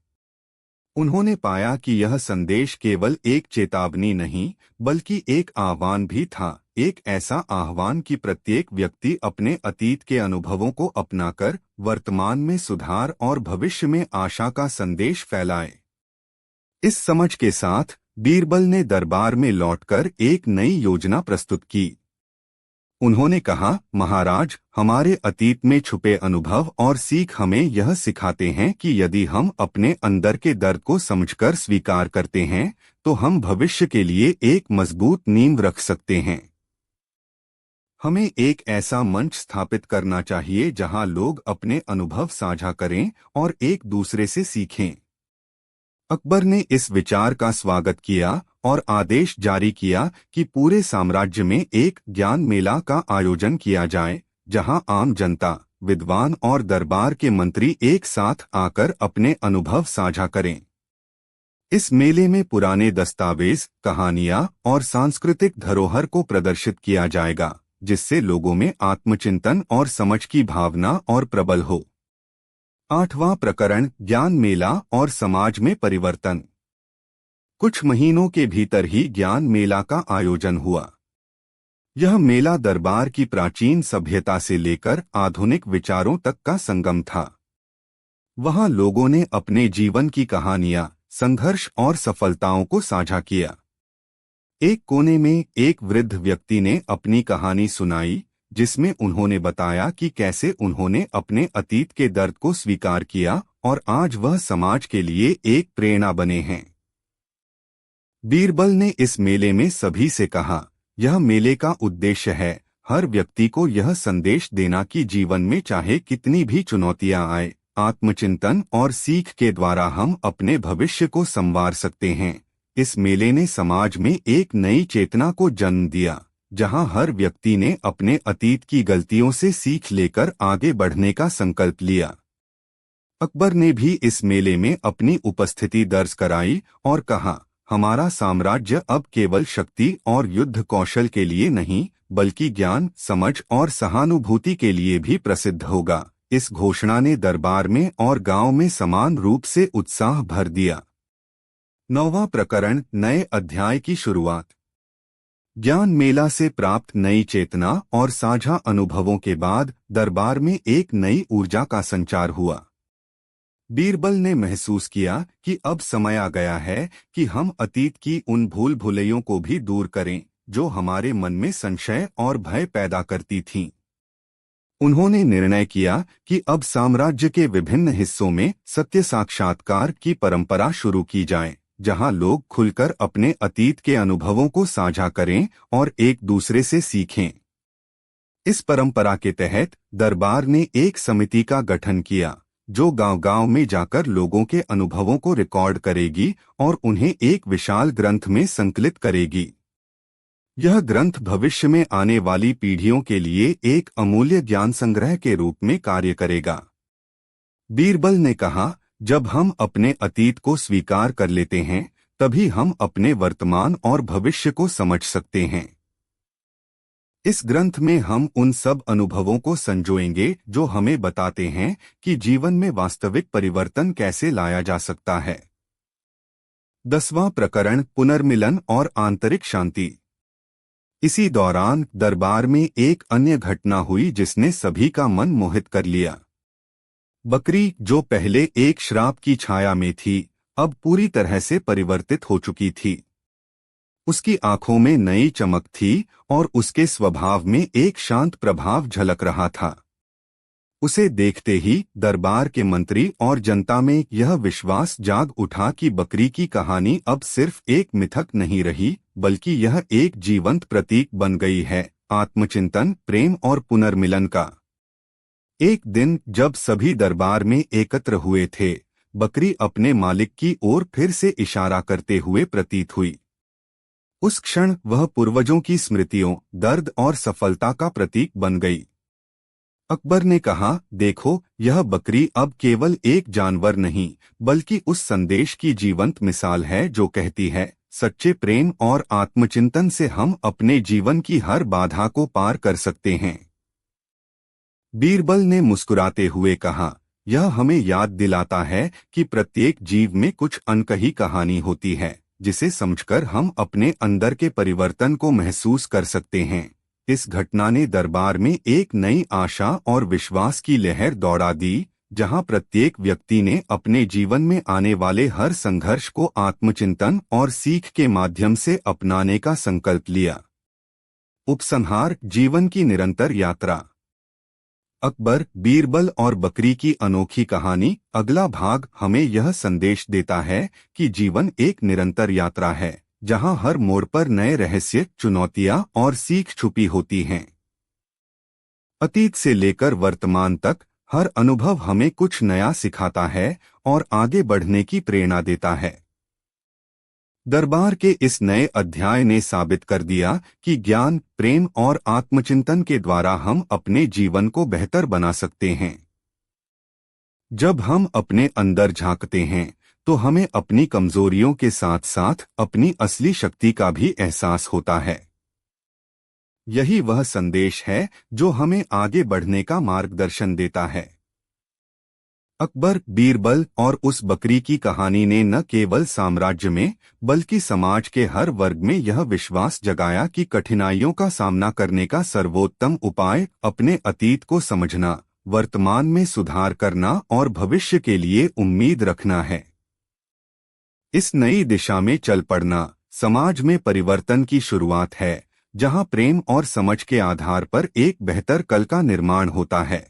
उन्होंने पाया कि यह संदेश केवल एक चेतावनी नहीं, बल्कि एक आह्वान भी था, एक ऐसा आह्वान कि प्रत्येक व्यक्ति अपने अतीत के अनुभवों को अपनाकर वर्तमान में सुधार और भविष्य में आशा का संदेश फैलाए। इस समझ के साथ बीरबल ने दरबार में लौटकर एक नई योजना प्रस्तुत की। उन्होंने कहा, महाराज, हमारे अतीत में छुपे अनुभव और सीख हमें यह सिखाते हैं कि यदि हम अपने अंदर के दर्द को समझकर स्वीकार करते हैं तो हम भविष्य के लिए एक मजबूत नींव रख सकते हैं। हमें एक ऐसा मंच स्थापित करना चाहिए जहां लोग अपने अनुभव साझा करें और एक दूसरे से सीखें। अकबर ने इस विचार का स्वागत किया और आदेश जारी किया कि पूरे साम्राज्य में एक ज्ञान मेला का आयोजन किया जाए, जहां आम जनता, विद्वान और दरबार के मंत्री एक साथ आकर अपने अनुभव साझा करें। इस मेले में पुराने दस्तावेज, कहानियां और सांस्कृतिक धरोहर को प्रदर्शित किया जाएगा, जिससे लोगों में आत्मचिंतन और समझ की भावना और प्रबल हो। 8वां प्रकरण, ज्ञान मेला और समाज में परिवर्तन। कुछ महीनों के भीतर ही ज्ञान मेला का आयोजन हुआ। यह मेला दरबार की प्राचीन सभ्यता से लेकर आधुनिक विचारों तक का संगम था। वहां लोगों ने अपने जीवन की कहानियां, संघर्ष और सफलताओं को साझा किया। एक कोने में एक वृद्ध व्यक्ति ने अपनी कहानी सुनाई, जिसमें उन्होंने बताया कि कैसे उन्होंने अपने अतीत के दर्द को स्वीकार किया और आज वह समाज के लिए एक प्रेरणा बने हैं। बीरबल ने इस मेले में सभी से कहा, यह मेले का उद्देश्य है हर व्यक्ति को यह संदेश देना कि जीवन में चाहे कितनी भी चुनौतियां आए, आत्मचिंतन और सीख के द्वारा हम अपने भविष्य को संवार सकते हैं। इस मेले ने समाज में एक नई चेतना को जन्म दिया, जहां हर व्यक्ति ने अपने अतीत की गलतियों से सीख लेकर आगे बढ़ने का संकल्प लिया। अकबर ने भी इस मेले में अपनी उपस्थिति दर्ज कराई और कहा, हमारा साम्राज्य अब केवल शक्ति और युद्ध कौशल के लिए नहीं, बल्कि ज्ञान, समझ और सहानुभूति के लिए भी प्रसिद्ध होगा। इस घोषणा ने दरबार में और गांव में समान रूप से उत्साह भर दिया। 9वां प्रकरण, नए अध्याय की शुरुआत। ज्ञान मेला से प्राप्त नई चेतना और साझा अनुभवों के बाद दरबार में एक नई ऊर्जा का संचार हुआ। बीरबल ने महसूस किया कि अब समय आ गया है कि हम अतीत की उन भूल भुलैयों को भी दूर करें जो हमारे मन में संशय और भय पैदा करती थीं। उन्होंने निर्णय किया कि अब साम्राज्य के विभिन्न हिस्सों में सत्य साक्षात्कार की परंपरा शुरू की जाए, जहां लोग खुलकर अपने अतीत के अनुभवों को साझा करें और एक दूसरे से सीखें। इस परंपरा के तहत दरबार ने एक समिति का गठन किया, जो गांव-गांव में जाकर लोगों के अनुभवों को रिकॉर्ड करेगी और उन्हें एक विशाल ग्रंथ में संकलित करेगी। यह ग्रंथ भविष्य में आने वाली पीढ़ियों के लिए एक अमूल्य ज्ञान संग्रह के रूप में कार्य करेगा। बीरबल ने कहा, जब हम अपने अतीत को स्वीकार कर लेते हैं, तभी हम अपने वर्तमान और भविष्य को समझ सकते हैं। इस ग्रंथ में हम उन सब अनुभवों को संजोएंगे जो हमें बताते हैं कि जीवन में वास्तविक परिवर्तन कैसे लाया जा सकता है। 10वां प्रकरण, पुनर्मिलन और आंतरिक शांति। इसी दौरान दरबार में एक अन्य घटना हुई जिसने सभी का मन मोहित कर लिया। बकरी, जो पहले एक श्राप की छाया में थी, अब पूरी तरह से परिवर्तित हो चुकी थी। उसकी आंखों में नई चमक थी और उसके स्वभाव में एक शांत प्रभाव झलक रहा था। उसे देखते ही दरबार के मंत्री और जनता में यह विश्वास जाग उठा कि बकरी की कहानी अब सिर्फ एक मिथक नहीं रही, बल्कि यह एक जीवंत प्रतीक बन गई है, आत्मचिंतन, प्रेम और पुनर्मिलन का। एक दिन जब सभी दरबार में एकत्र हुए थे, बकरी अपने मालिक की ओर फिर से इशारा करते हुए प्रतीत हुई। उस क्षण वह पूर्वजों की स्मृतियों, दर्द और सफलता का प्रतीक बन गई। अकबर ने कहा, देखो, यह बकरी अब केवल एक जानवर नहीं, बल्कि उस संदेश की जीवंत मिसाल है जो कहती है, सच्चे प्रेम और आत्मचिंतन से हम अपने जीवन की हर बाधा को पार कर सकते हैं। बीरबल ने मुस्कुराते हुए कहा, यह हमें याद दिलाता है कि प्रत्येक जीव में कुछ अनकही कहानी होती है, जिसे समझकर हम अपने अंदर के परिवर्तन को महसूस कर सकते हैं। इस घटना ने दरबार में एक नई आशा और विश्वास की लहर दौड़ा दी, जहां प्रत्येक व्यक्ति ने अपने जीवन में आने वाले हर संघर्ष को आत्मचिंतन और सीख के माध्यम से अपनाने का संकल्प लिया। उपसंहार: जीवन की निरंतर यात्रा। अकबर, बीरबल और बकरी की अनोखी कहानी अगला भाग हमें यह संदेश देता है कि जीवन एक निरंतर यात्रा है, जहां हर मोड़ पर नए रहस्य, चुनौतियां और सीख छुपी होती हैं। अतीत से लेकर वर्तमान तक हर अनुभव हमें कुछ नया सिखाता है और आगे बढ़ने की प्रेरणा देता है। दरबार के इस नए अध्याय ने साबित कर दिया कि ज्ञान, प्रेम और आत्मचिंतन के द्वारा हम अपने जीवन को बेहतर बना सकते हैं। जब हम अपने अंदर झांकते हैं तो हमें अपनी कमजोरियों के साथ साथ अपनी असली शक्ति का भी एहसास होता है। यही वह संदेश है जो हमें आगे बढ़ने का मार्गदर्शन देता है। अकबर, बीरबल और उस बकरी की कहानी ने न केवल साम्राज्य में बल्कि समाज के हर वर्ग में यह विश्वास जगाया कि कठिनाइयों का सामना करने का सर्वोत्तम उपाय अपने अतीत को समझना, वर्तमान में सुधार करना और भविष्य के लिए उम्मीद रखना है। इस नई दिशा में चल पड़ना समाज में परिवर्तन की शुरुआत है, जहां प्रेम और समझ के आधार पर एक बेहतर कल का निर्माण होता है।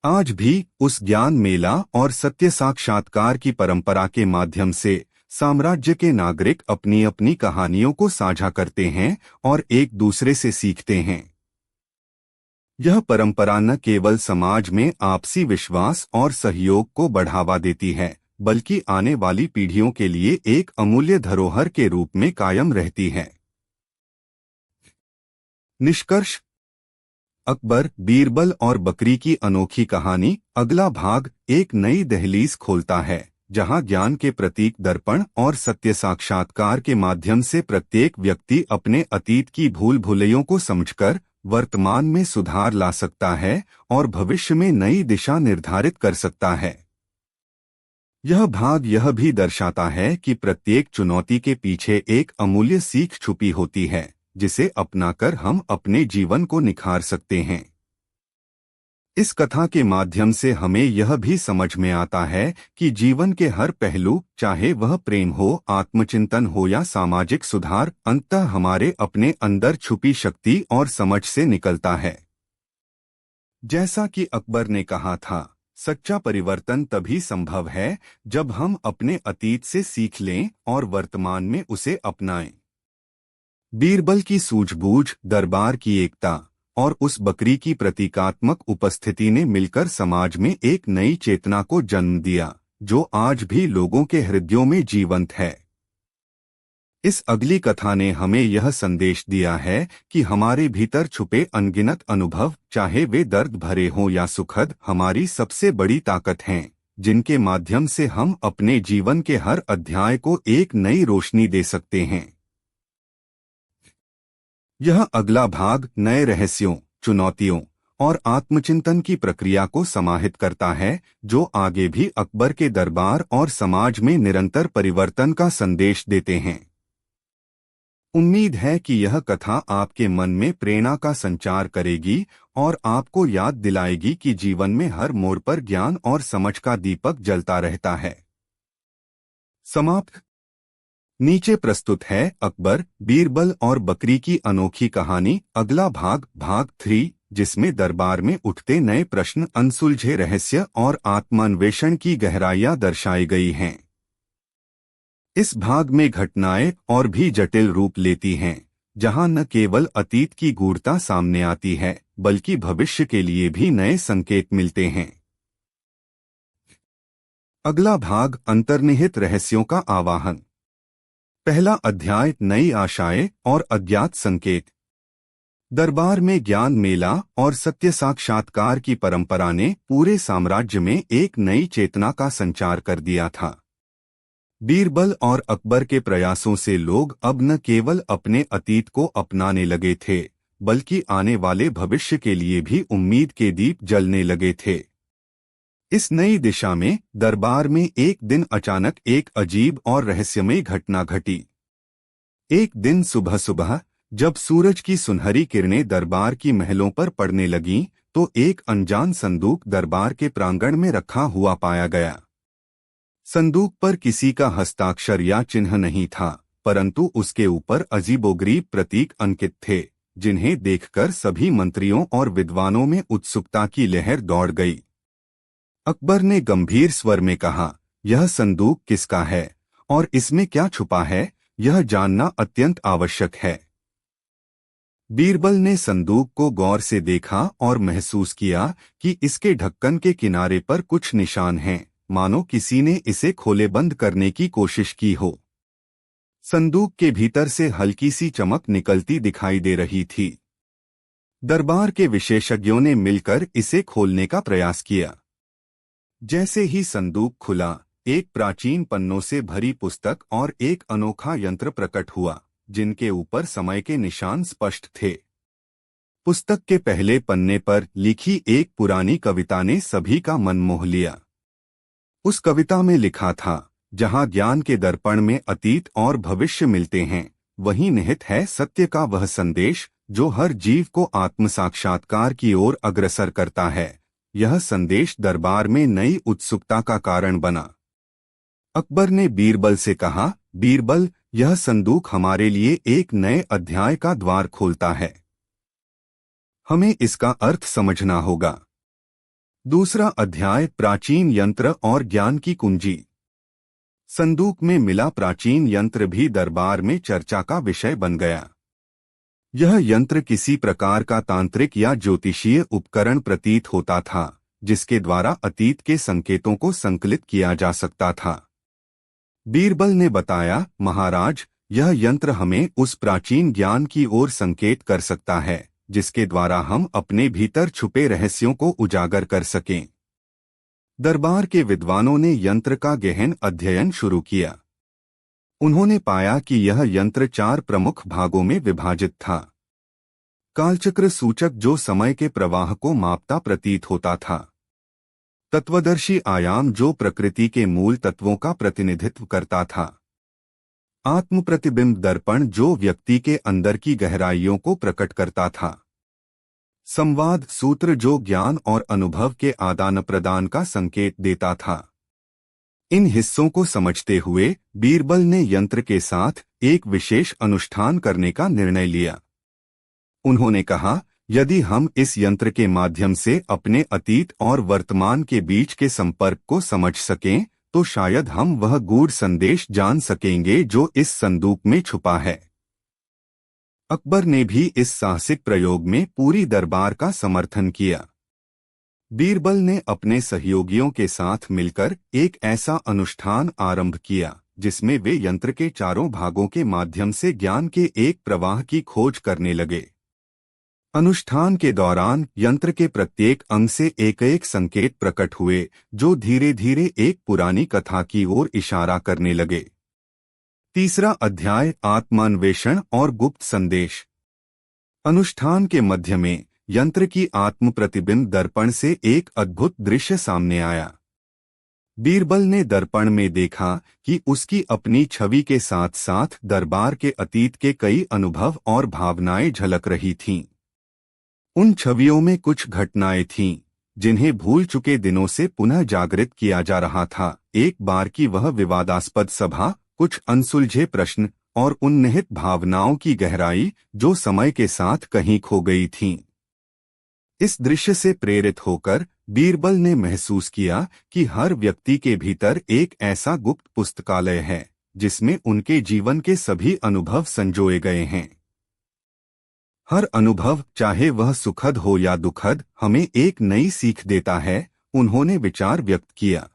आज भी उस ज्ञान मेला और सत्य साक्षात्कार की परंपरा के माध्यम से साम्राज्य के नागरिक अपनी अपनी कहानियों को साझा करते हैं और एक दूसरे से सीखते हैं। यह परंपरा न केवल समाज में आपसी विश्वास और सहयोग को बढ़ावा देती है, बल्कि आने वाली पीढ़ियों के लिए एक अमूल्य धरोहर के रूप में कायम रहती है। निष्कर्ष: अकबर, बीरबल और बकरी की अनोखी कहानी अगला भाग एक नई दहलीज खोलता है, जहां ज्ञान के प्रतीक, दर्पण और सत्य साक्षात्कार के माध्यम से प्रत्येक व्यक्ति अपने अतीत की भूल भुलैयों को समझकर वर्तमान में सुधार ला सकता है और भविष्य में नई दिशा निर्धारित कर सकता है। यह भाग यह भी दर्शाता है कि प्रत्येक चुनौती के पीछे एक अमूल्य सीख छुपी होती है, जिसे अपनाकर हम अपने जीवन को निखार सकते हैं। इस कथा के माध्यम से हमें यह भी समझ में आता है कि जीवन के हर पहलू, चाहे वह प्रेम हो, आत्मचिंतन हो या सामाजिक सुधार, अंततः हमारे अपने अंदर छुपी शक्ति और समझ से निकलता है। जैसा कि अकबर ने कहा था, सच्चा परिवर्तन तभी संभव है जब हम अपने अतीत से सीख लें और वर्तमान में उसे अपनाएं। बीरबल की सूझबूझ, दरबार की एकता और उस बकरी की प्रतीकात्मक उपस्थिति ने मिलकर समाज में एक नई चेतना को जन्म दिया, जो आज भी लोगों के हृदयों में जीवंत है। इस अगली कथा ने हमें यह संदेश दिया है कि हमारे भीतर छुपे अनगिनत अनुभव, चाहे वे दर्द भरे हों या सुखद, हमारी सबसे बड़ी ताकत हैं, जिनके माध्यम से हम अपने जीवन के हर अध्याय को एक नई रोशनी दे सकते हैं। यह अगला भाग नए रहस्यों, चुनौतियों और आत्मचिंतन की प्रक्रिया को समाहित करता है, जो आगे भी अकबर के दरबार और समाज में निरंतर परिवर्तन का संदेश देते हैं। उम्मीद है कि यह कथा आपके मन में प्रेरणा का संचार करेगी और आपको याद दिलाएगी कि जीवन में हर मोड़ पर ज्ञान और समझ का दीपक जलता रहता है। समाप्त। नीचे प्रस्तुत है अकबर, बीरबल और बकरी की अनोखी कहानी अगला भाग, भाग 3, जिसमें दरबार में उठते नए प्रश्न, अनसुलझे रहस्य और आत्मान्वेषण की गहराइयां दर्शाई गई हैं। इस भाग में घटनाएं और भी जटिल रूप लेती हैं, जहां न केवल अतीत की गूढ़ता सामने आती है, बल्कि भविष्य के लिए भी नए संकेत मिलते हैं। अगला भाग, अंतर्निहित रहस्यों का आवाहन। पहला अध्याय, नई आशाएं और अज्ञात संकेत। दरबार में ज्ञान मेला और सत्य साक्षात्कार की परंपरा ने पूरे साम्राज्य में एक नई चेतना का संचार कर दिया था। बीरबल और अकबर के प्रयासों से लोग अब न केवल अपने अतीत को अपनाने लगे थे, बल्कि आने वाले भविष्य के लिए भी उम्मीद के दीप जलने लगे थे। इस नई दिशा में दरबार में एक दिन अचानक एक अजीब और रहस्यमय घटना घटी। एक दिन सुबह सुबह जब सूरज की सुनहरी किरणें दरबार की महलों पर पड़ने लगीं, तो एक अनजान संदूक दरबार के प्रांगण में रखा हुआ पाया गया। संदूक पर किसी का हस्ताक्षर या चिन्ह नहीं था, परंतु उसके अजीबोगरीब प्रतीक अंकित थे, जिन्हें देखकर सभी मंत्रियों और विद्वानों में उत्सुकता की लहर दौड़ गई। अकबर ने गंभीर स्वर में कहा, यह संदूक किसका है और इसमें क्या छुपा है, यह जानना अत्यंत आवश्यक है। बीरबल ने संदूक को गौर से देखा और महसूस किया कि इसके ढक्कन के किनारे पर कुछ निशान हैं, मानो किसी ने इसे खोले बंद करने की कोशिश की हो। संदूक के भीतर से हल्की सी चमक निकलती दिखाई दे रही थी। दरबार के विशेषज्ञों ने मिलकर इसे खोलने का प्रयास किया। जैसे ही संदूक खुला, एक प्राचीन पन्नों से भरी पुस्तक और एक अनोखा यंत्र प्रकट हुआ, जिनके ऊपर समय के निशान स्पष्ट थे। पुस्तक के पहले पन्ने पर लिखी एक पुरानी कविता ने सभी का मन मोह लिया। उस कविता में लिखा था, जहां ज्ञान के दर्पण में अतीत और भविष्य मिलते हैं, वहीं निहित है सत्य का वह संदेश जो हर जीव को आत्म साक्षात्कार की ओर अग्रसर करता है। यह संदेश दरबार में नई उत्सुकता का कारण बना। अकबर ने बीरबल से कहा, बीरबल, यह संदूक हमारे लिए एक नए अध्याय का द्वार खोलता है। हमें इसका अर्थ समझना होगा। दूसरा अध्याय, प्राचीन यंत्र और ज्ञान की कुंजी। संदूक में मिला प्राचीन यंत्र भी दरबार में चर्चा का विषय बन गया। यह यंत्र किसी प्रकार का तांत्रिक या ज्योतिषीय उपकरण प्रतीत होता था, जिसके द्वारा अतीत के संकेतों को संकलित किया जा सकता था। बीरबल ने बताया, महाराज, यह यंत्र हमें उस प्राचीन ज्ञान की ओर संकेत कर सकता है, जिसके द्वारा हम अपने भीतर छुपे रहस्यों को उजागर कर सकें। दरबार के विद्वानों ने यंत्र का गहन अध्ययन शुरू किया। उन्होंने पाया कि यह यंत्र 4 प्रमुख भागों में विभाजित था। कालचक्र सूचक, जो समय के प्रवाह को मापता प्रतीत होता था। तत्वदर्शी आयाम, जो प्रकृति के मूल तत्वों का प्रतिनिधित्व करता था। आत्म प्रतिबिंब दर्पण, जो व्यक्ति के अंदर की गहराइयों को प्रकट करता था। संवाद सूत्र, जो ज्ञान और अनुभव के आदान प्रदान का संकेत देता था। इन हिस्सों को समझते हुए बीरबल ने यंत्र के साथ एक विशेष अनुष्ठान करने का निर्णय लिया। उन्होंने कहा, यदि हम इस यंत्र के माध्यम से अपने अतीत और वर्तमान के बीच के संपर्क को समझ सकें, तो शायद हम वह गूढ़ संदेश जान सकेंगे जो इस संदूक में छुपा है। अकबर ने भी इस साहसिक प्रयोग में पूरी दरबार का समर्थन किया। बीरबल ने अपने सहयोगियों के साथ मिलकर एक ऐसा अनुष्ठान आरंभ किया, जिसमें वे यंत्र के 4 भागों के माध्यम से ज्ञान के एक प्रवाह की खोज करने लगे। अनुष्ठान के दौरान यंत्र के प्रत्येक अंग से एक संकेत प्रकट हुए, जो धीरे धीरे एक पुरानी कथा की ओर इशारा करने लगे। तीसरा अध्याय, आत्मान्वेषण और गुप्त संदेश। अनुष्ठान के मध्य में यंत्र की आत्म प्रतिबिंब दर्पण से एक अद्भुत दृश्य सामने आया। बीरबल ने दर्पण में देखा कि उसकी अपनी छवि के साथ साथ दरबार के अतीत के कई अनुभव और भावनाएं झलक रही थीं। उन छवियों में कुछ घटनाएं थीं, जिन्हें भूल चुके दिनों से पुनः जागृत किया जा रहा था। एक बार की वह विवादास्पद सभा, कुछ अनसुलझे प्रश्न और उन निहित भावनाओं की गहराई जो समय के साथ कहीं खो गई थीं। इस दृश्य से प्रेरित होकर बीरबल ने महसूस किया कि हर व्यक्ति के भीतर एक ऐसा गुप्त पुस्तकालय है, जिसमें उनके जीवन के सभी अनुभव संजोए गए हैं। हर अनुभव, चाहे वह सुखद हो या दुखद, हमें एक नई सीख देता है, उन्होंने विचार व्यक्त किया।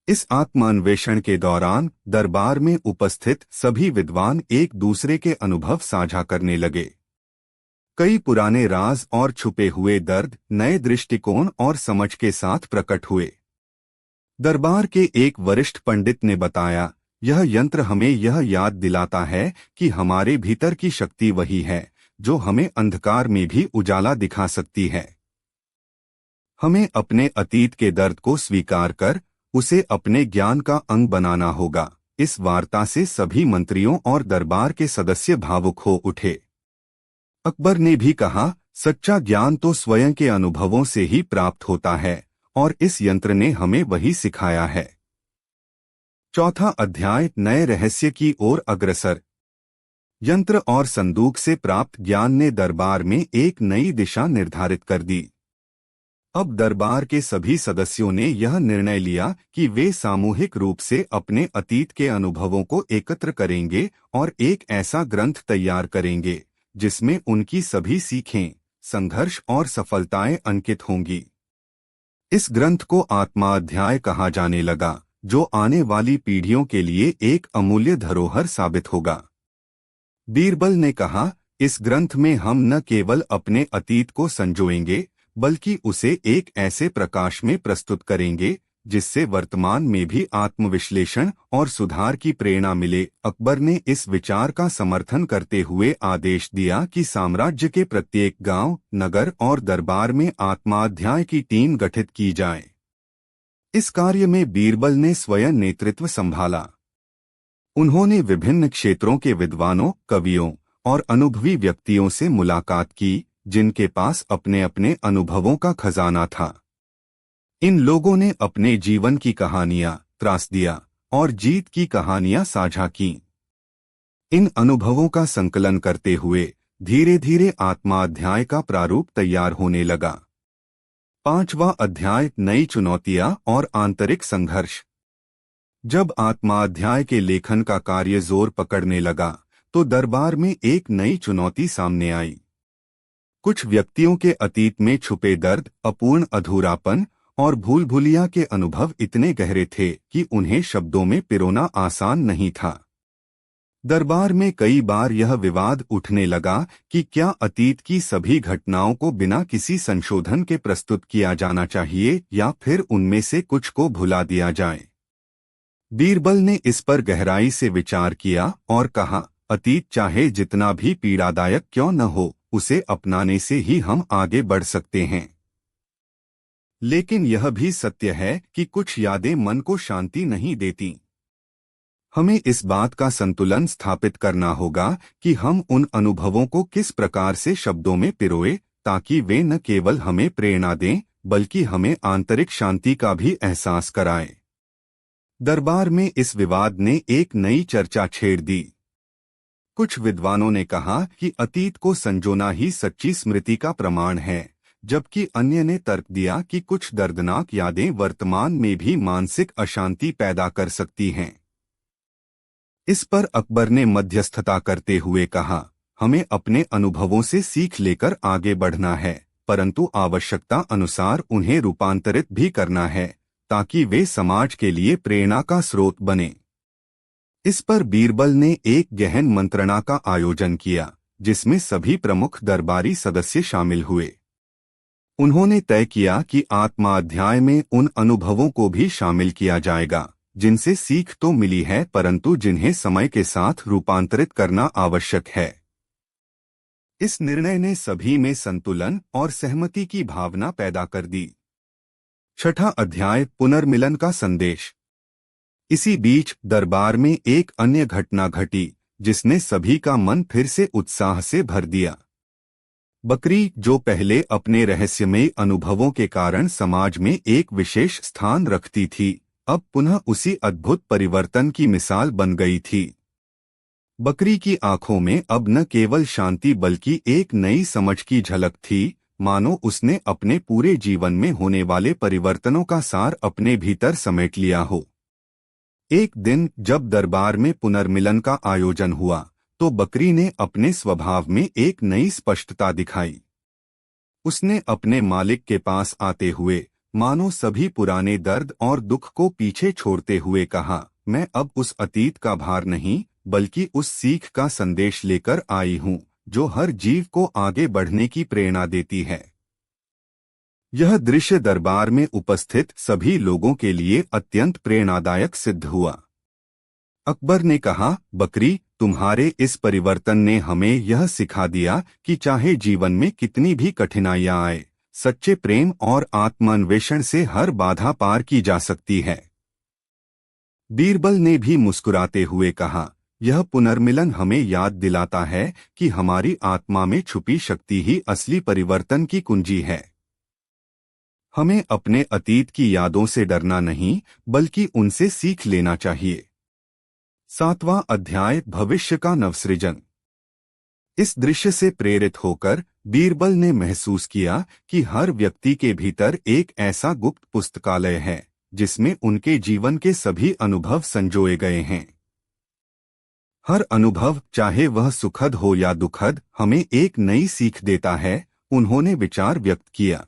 इस आत्मान्वेषण के दौरान दरबार में उपस्थित सभी विद्वान एक दूसरे के अनुभव साझा करने लगे। कई पुराने राज और छुपे हुए दर्द नए दृष्टिकोण और समझ के साथ प्रकट हुए। दरबार के एक वरिष्ठ पंडित ने बताया, यह यंत्र हमें यह याद दिलाता है कि हमारे भीतर की शक्ति वही है जो हमें अंधकार में भी उजाला दिखा सकती है। हमें अपने अतीत के दर्द को स्वीकार कर उसे अपने ज्ञान का अंग बनाना होगा। इस वार्ता से सभी मंत्रियों और दरबार के सदस्य भावुक हो उठे। अकबर ने भी कहा, सच्चा ज्ञान तो स्वयं के अनुभवों से ही प्राप्त होता है और इस यंत्र ने हमें वही सिखाया है। चौथा अध्याय नए रहस्य की ओर अग्रसर। यंत्र और संदूक से प्राप्त ज्ञान ने दरबार में एक नई दिशा निर्धारित कर दी। अब दरबार के सभी सदस्यों ने यह निर्णय लिया कि वे सामूहिक रूप से अपने अतीत के अनुभवों को एकत्र करेंगे और एक ऐसा ग्रंथ तैयार करेंगे जिसमें उनकी सभी सीखें, संघर्ष और सफलताएं अंकित होंगी। इस ग्रंथ को आत्मा अध्याय कहा जाने लगा, जो आने वाली पीढ़ियों के लिए एक अमूल्य धरोहर साबित होगा। बीरबल ने कहा, इस ग्रंथ में हम न केवल अपने अतीत को संजोएंगे बल्कि उसे एक ऐसे प्रकाश में प्रस्तुत करेंगे जिससे वर्तमान में भी आत्मविश्लेषण और सुधार की प्रेरणा मिले। अकबर ने इस विचार का समर्थन करते हुए आदेश दिया कि साम्राज्य के प्रत्येक गांव, नगर और दरबार में आत्मा अध्याय की टीम गठित की जाए। इस कार्य में बीरबल ने स्वयं नेतृत्व संभाला। उन्होंने विभिन्न क्षेत्रों के विद्वानों, कवियों और अनुभवी व्यक्तियों से मुलाकात की जिनके पास अपने अपने अनुभवों का खजाना था। इन लोगों ने अपने जीवन की कहानियां, त्रासदियां और जीत की कहानियां साझा की। इन अनुभवों का संकलन करते हुए धीरे धीरे आत्मा अध्याय का प्रारूप तैयार होने लगा। पांचवा अध्याय नई चुनौतियां और आंतरिक संघर्ष। जब आत्मा अध्याय के लेखन का कार्य जोर पकड़ने लगा तो दरबार में एक नई चुनौती सामने आई। कुछ व्यक्तियों के अतीत में छुपे दर्द, अपूर्ण अधूरापन और भूल भुलिया के अनुभव इतने गहरे थे कि उन्हें शब्दों में पिरोना आसान नहीं था। दरबार में कई बार यह विवाद उठने लगा कि क्या अतीत की सभी घटनाओं को बिना किसी संशोधन के प्रस्तुत किया जाना चाहिए या फिर उनमें से कुछ को भुला दिया जाए। बीरबल ने इस पर गहराई से विचार किया और कहा, अतीत चाहे जितना भी पीड़ादायक क्यों न हो, उसे अपनाने से ही हम आगे बढ़ सकते हैं। लेकिन यह भी सत्य है कि कुछ यादें मन को शांति नहीं देती। हमें इस बात का संतुलन स्थापित करना होगा कि हम उन अनुभवों को किस प्रकार से शब्दों में पिरोए ताकि वे न केवल हमें प्रेरणा दें बल्कि हमें आंतरिक शांति का भी एहसास कराएं। दरबार में इस विवाद ने एक नई चर्चा छेड़ दी। कुछ विद्वानों ने कहा कि अतीत को संजोना ही सच्ची स्मृति का प्रमाण है, जबकि अन्य ने तर्क दिया कि कुछ दर्दनाक यादें वर्तमान में भी मानसिक अशांति पैदा कर सकती हैं। इस पर अकबर ने मध्यस्थता करते हुए कहा, हमें अपने अनुभवों से सीख लेकर आगे बढ़ना है, परंतु आवश्यकता अनुसार उन्हें रूपांतरित भी करना है ताकि वे समाज के लिए प्रेरणा का स्रोत बने। इस पर बीरबल ने एक गहन मंत्रणा का आयोजन किया जिसमें सभी प्रमुख दरबारी सदस्य शामिल हुए। उन्होंने तय किया कि आत्मा अध्याय में उन अनुभवों को भी शामिल किया जाएगा जिनसे सीख तो मिली है परंतु जिन्हें समय के साथ रूपांतरित करना आवश्यक है। इस निर्णय ने सभी में संतुलन और सहमति की भावना पैदा कर दी। छठा अध्याय पुनर्मिलन का संदेश। इसी बीच दरबार में एक अन्य घटना घटी जिसने सभी का मन फिर से उत्साह से भर दिया। बकरी, जो पहले अपने रहस्यमय अनुभवों के कारण समाज में एक विशेष स्थान रखती थी, अब पुनः उसी अद्भुत परिवर्तन की मिसाल बन गई थी। बकरी की आंखों में अब न केवल शांति बल्कि एक नई समझ की झलक थी, मानो उसने अपने पूरे जीवन में होने वाले परिवर्तनों का सार अपने भीतर समेट लिया हो। एक दिन जब दरबार में पुनर्मिलन का आयोजन हुआ तो बकरी ने अपने स्वभाव में एक नई स्पष्टता दिखाई। उसने अपने मालिक के पास आते हुए मानो सभी पुराने दर्द और दुख को पीछे छोड़ते हुए कहा, मैं अब उस अतीत का भार नहीं बल्कि उस सीख का संदेश लेकर आई हूँ जो हर जीव को आगे बढ़ने की प्रेरणा देती है। यह दृश्य दरबार में उपस्थित सभी लोगों के लिए अत्यंत प्रेरणादायक सिद्ध हुआ। अकबर ने कहा, बकरी, तुम्हारे इस परिवर्तन ने हमें यह सिखा दिया कि चाहे जीवन में कितनी भी कठिनाइयां आए, सच्चे प्रेम और आत्मान्वेषण से हर बाधा पार की जा सकती है। बीरबल ने भी मुस्कुराते हुए कहा, यह पुनर्मिलन हमें याद दिलाता है कि हमारी आत्मा में छुपी शक्ति ही असली परिवर्तन की कुंजी है। हमें अपने अतीत की यादों से डरना नहीं, बल्कि उनसे सीख लेना चाहिए। 7वां अध्याय, भविष्य का नवसृजन। इस दृश्य से प्रेरित होकर बीरबल ने महसूस किया कि हर व्यक्ति के भीतर एक ऐसा गुप्त पुस्तकालय है जिसमें उनके जीवन के सभी अनुभव संजोए गए हैं। हर अनुभव, चाहे वह सुखद हो या दुखद, हमें एक नई सीख देता है, उन्होंने विचार व्यक्त किया।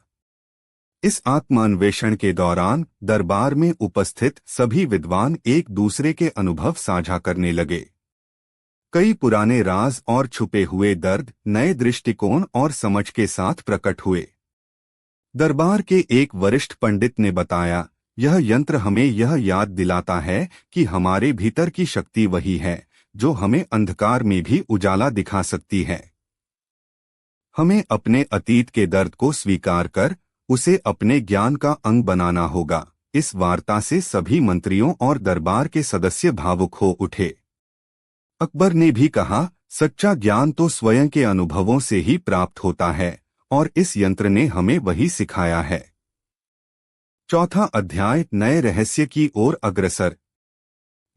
इस आत्मान्वेषण के दौरान दरबार में उपस्थित सभी विद्वान एक दूसरे के अनुभव साझा करने लगे। कई पुराने राज और छुपे हुए दर्द नए दृष्टिकोण और समझ के साथ प्रकट हुए। दरबार के एक वरिष्ठ पंडित ने बताया, यह यंत्र हमें यह याद दिलाता है कि हमारे भीतर की शक्ति वही है जो हमें अंधकार में भी उजाला दिखा सकती है। हमें अपने अतीत के दर्द को स्वीकार कर उसे अपने ज्ञान का अंग बनाना होगा। इस वार्ता से सभी मंत्रियों और दरबार के सदस्य भावुक हो उठे। अकबर ने भी कहा, सच्चा ज्ञान तो स्वयं के अनुभवों से ही प्राप्त होता है और इस यंत्र ने हमें वही सिखाया है। 4वां अध्याय, नए रहस्य की ओर अग्रसर।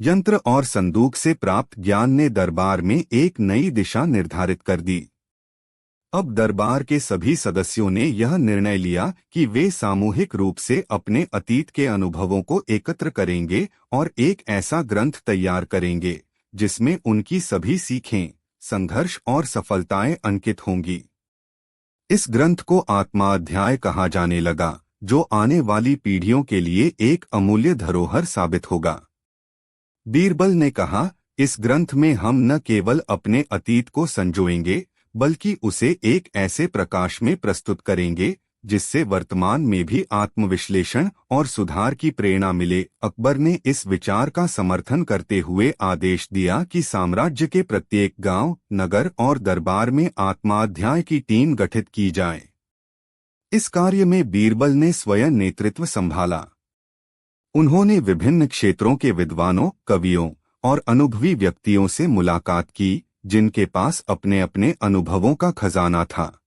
यंत्र और संदूक से प्राप्त ज्ञान ने दरबार में एक नई दिशा निर्धारित कर दी। अब दरबार के सभी सदस्यों ने यह निर्णय लिया कि वे सामूहिक रूप से अपने अतीत के अनुभवों को एकत्र करेंगे और एक ऐसा ग्रंथ तैयार करेंगे जिसमें उनकी सभी सीखें, संघर्ष और सफलताएं अंकित होंगी। इस ग्रंथ को आत्माध्याय कहा जाने लगा, जो आने वाली पीढ़ियों के लिए एक अमूल्य धरोहर साबित होगा। बीरबल ने कहा, इस ग्रंथ में हम न केवल अपने अतीत को संजोएंगे, बल्कि उसे एक ऐसे प्रकाश में प्रस्तुत करेंगे जिससे वर्तमान में भी आत्मविश्लेषण और सुधार की प्रेरणा मिले। अकबर ने इस विचार का समर्थन करते हुए आदेश दिया कि साम्राज्य के प्रत्येक गांव, नगर और दरबार में आत्माध्याय की टीम गठित की जाए। इस कार्य में बीरबल ने स्वयं नेतृत्व संभाला। उन्होंने विभिन्न क्षेत्रों के विद्वानों, कवियों और अनुभवी व्यक्तियों से मुलाकात की, जिनके पास अपने अपने अनुभवों का खजाना था।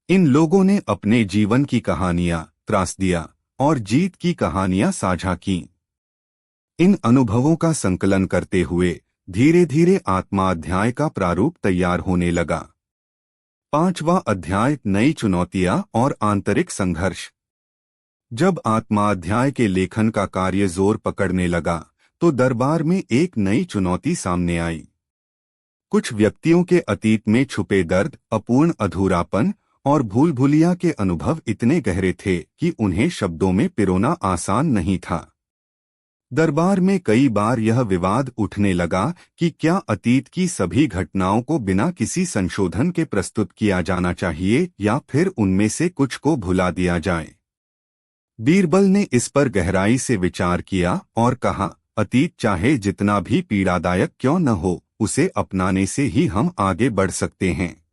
इन लोगों ने अपने जीवन की कहानियां, त्रासदियां और जीत की कहानियां साझा की। इन अनुभवों का संकलन करते हुए धीरे धीरे आत्माध्याय का प्रारूप तैयार होने लगा। 5वां अध्याय, नई चुनौतियां और आंतरिक संघर्ष। जब आत्माध्याय के लेखन का कार्य जोर पकड़ने लगा, तो दरबार में एक नई चुनौती सामने आई। कुछ व्यक्तियों के अतीत में छुपे दर्द, अपूर्ण अधूरापन और भूल भुलिया के अनुभव इतने गहरे थे कि उन्हें शब्दों में पिरोना आसान नहीं था। दरबार में कई बार यह विवाद उठने लगा कि क्या अतीत की सभी घटनाओं को बिना किसी संशोधन के प्रस्तुत किया जाना चाहिए या फिर उनमें से कुछ को भुला दिया जाए। बीरबल ने इस पर गहराई से विचार किया और कहा, अतीत चाहे जितना भी पीड़ादायक क्यों न हो, उसे अपनाने से ही हम आगे बढ़ सकते हैं।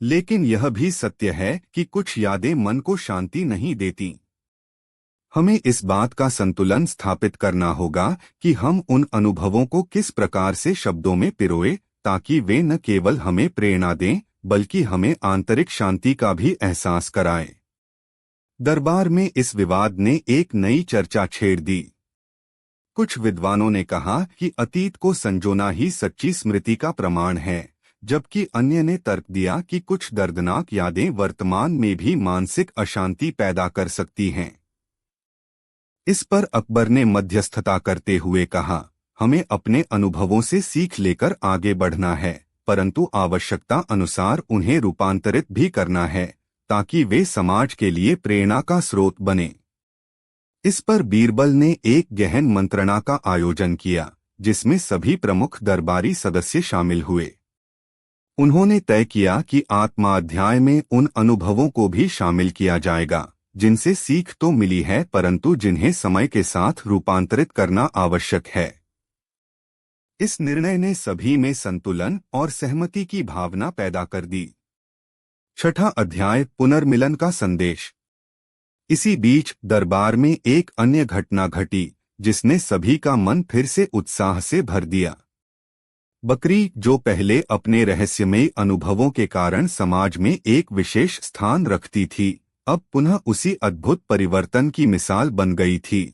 लेकिन यह भी सत्य है कि कुछ यादें मन को शांति नहीं देती। हमें इस बात का संतुलन स्थापित करना होगा कि हम उन अनुभवों को किस प्रकार से शब्दों में पिरोए, ताकि वे न केवल हमें प्रेरणा दें, बल्कि हमें आंतरिक शांति का भी एहसास कराएं। दरबार में इस विवाद ने एक नई चर्चा छेड़ दी। कुछ विद्वानों ने कहा कि अतीत को संजोना ही सच्ची स्मृति का प्रमाण है, जबकि अन्य ने तर्क दिया कि कुछ दर्दनाक यादें वर्तमान में भी मानसिक अशांति पैदा कर सकती हैं। इस पर अकबर ने मध्यस्थता करते हुए कहा, हमें अपने अनुभवों से सीख लेकर आगे बढ़ना है, परंतु आवश्यकता अनुसार उन्हें रूपांतरित भी करना है, ताकि वे समाज के लिए प्रेरणा का स्रोत बने। इस पर बीरबल ने एक गहन मंत्रणा का आयोजन किया, जिसमें सभी प्रमुख दरबारी सदस्य शामिल हुए। उन्होंने तय किया कि आत्माध्याय में उन अनुभवों को भी शामिल किया जाएगा जिनसे सीख तो मिली है, परंतु जिन्हें समय के साथ रूपांतरित करना आवश्यक है। इस निर्णय ने सभी में संतुलन और सहमति की भावना पैदा कर दी। 6वां अध्याय, पुनर्मिलन का संदेश। इसी बीच दरबार में एक अन्य घटना घटी जिसने सभी का मन फिर से उत्साह से भर दिया। बकरी, जो पहले अपने रहस्यमयी अनुभवों के कारण समाज में एक विशेष स्थान रखती थी, अब पुनः उसी अद्भुत परिवर्तन की मिसाल बन गई थी।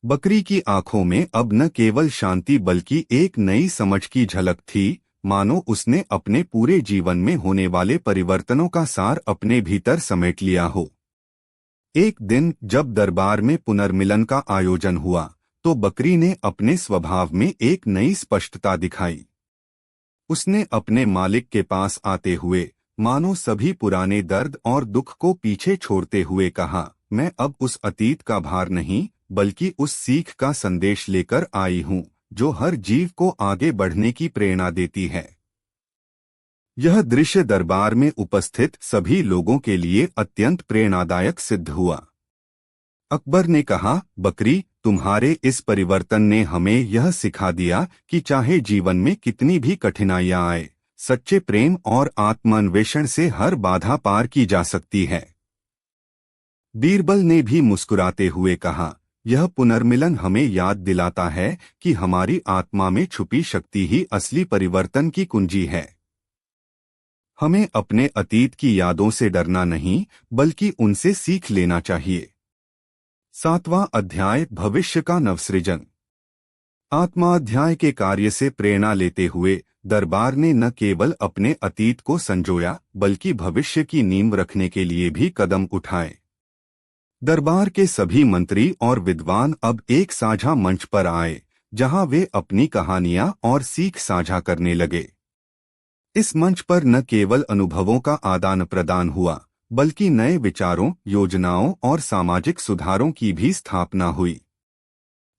बकरी की आंखों में अब न केवल शांति बल्कि एक नई समझ की झलक थी, मानो उसने अपने पूरे जीवन में होने वाले परिवर्तनों का सार अपने भीतर समेट लिया हो। एक दिन जब दरबार में पुनर्मिलन का आयोजन हुआ, तो बकरी ने अपने स्वभाव में एक नई स्पष्टता दिखाई। उसने अपने मालिक के पास आते हुए मानो सभी पुराने दर्द और दुख को पीछे छोड़ते हुए कहा, मैं अब उस अतीत का भार नहीं बल्कि उस सीख का संदेश लेकर आई हूँ जो हर जीव को आगे बढ़ने की प्रेरणा देती है। यह दृश्य दरबार में उपस्थित सभी लोगों के लिए अत्यंत प्रेरणादायक सिद्ध हुआ। अकबर ने कहा, बकरी, तुम्हारे इस परिवर्तन ने हमें यह सिखा दिया कि चाहे जीवन में कितनी भी कठिनाइयां आए, सच्चे प्रेम और आत्मान्वेषण से हर बाधा पार की जा सकती है। बीरबल ने भी मुस्कुराते हुए कहा, यह पुनर्मिलन हमें याद दिलाता है कि हमारी आत्मा में छुपी शक्ति ही असली परिवर्तन की कुंजी है। हमें अपने अतीत की यादों से डरना नहीं बल्कि उनसे सीख लेना चाहिए। 7वां अध्याय, भविष्य का नवसृजन। आत्माध्याय के कार्य से प्रेरणा लेते हुए दरबार ने न केवल अपने अतीत को संजोया बल्कि भविष्य की नींव रखने के लिए भी कदम उठाए। दरबार के सभी मंत्री और विद्वान अब एक साझा मंच पर आए, जहां वे अपनी कहानियां और सीख साझा करने लगे। इस मंच पर न केवल अनुभवों का आदान प्रदान हुआ बल्कि नए विचारों, योजनाओं और सामाजिक सुधारों की भी स्थापना हुई।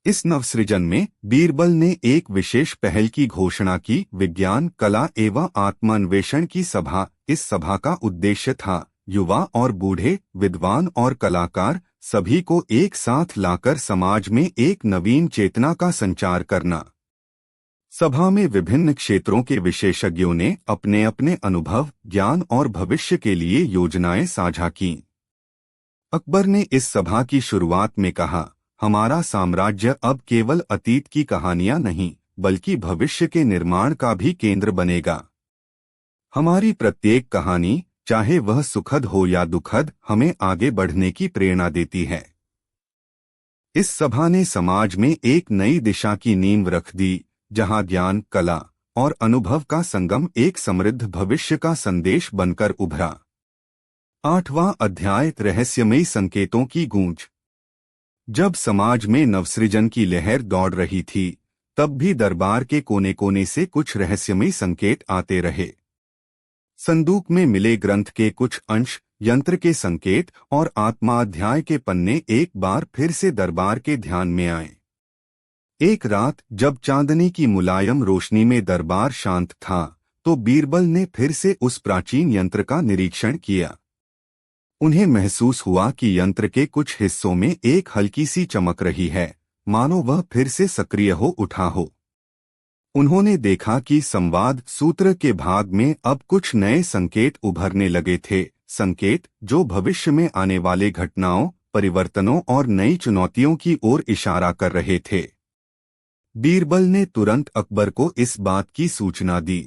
इस नवसृजन में बीरबल ने एक विशेष पहल की घोषणा की, विज्ञान, कला एवं आत्मान्वेषण की सभा। इस सभा का उद्देश्य था युवा और बूढ़े, विद्वान और कलाकार सभी को एक साथ लाकर समाज में एक नवीन चेतना का संचार करना। सभा में विभिन्न क्षेत्रों के विशेषज्ञों ने अपने अपने अनुभव, ज्ञान और भविष्य के लिए योजनाएं साझा कीं। अकबर ने इस सभा की शुरुआत में कहा, हमारा साम्राज्य अब केवल अतीत की कहानियां नहीं बल्कि भविष्य के निर्माण का भी केंद्र बनेगा। हमारी प्रत्येक कहानी, चाहे वह सुखद हो या दुखद, हमें आगे बढ़ने की प्रेरणा देती है। इस सभा ने समाज में एक नई दिशा की नींव रख दी, जहां ज्ञान, कला और अनुभव का संगम एक समृद्ध भविष्य का संदेश बनकर उभरा। 8वां अध्याय, रहस्यमयी संकेतों की गूंज। जब समाज में नवसृजन की लहर दौड़ रही थी, तब भी दरबार के कोने कोने से कुछ रहस्यमयी संकेत आते रहे। संदूक में मिले ग्रंथ के कुछ अंश, यंत्र के संकेत और आत्माध्याय के पन्ने एक बार फिर से दरबार के ध्यान में आए। एक रात जब चांदनी की मुलायम रोशनी में दरबार शांत था, तो बीरबल ने फिर से उस प्राचीन यंत्र का निरीक्षण किया। उन्हें महसूस हुआ कि यंत्र के कुछ हिस्सों में एक हल्की सी चमक रही है, मानो वह फिर से सक्रिय हो उठा हो। उन्होंने देखा कि संवाद सूत्र के भाग में अब कुछ नए संकेत उभरने लगे थे, संकेत जो भविष्य में आने वाले घटनाओं, परिवर्तनों और नई चुनौतियों की ओर इशारा कर रहे थे। बीरबल ने तुरंत अकबर को इस बात की सूचना दी।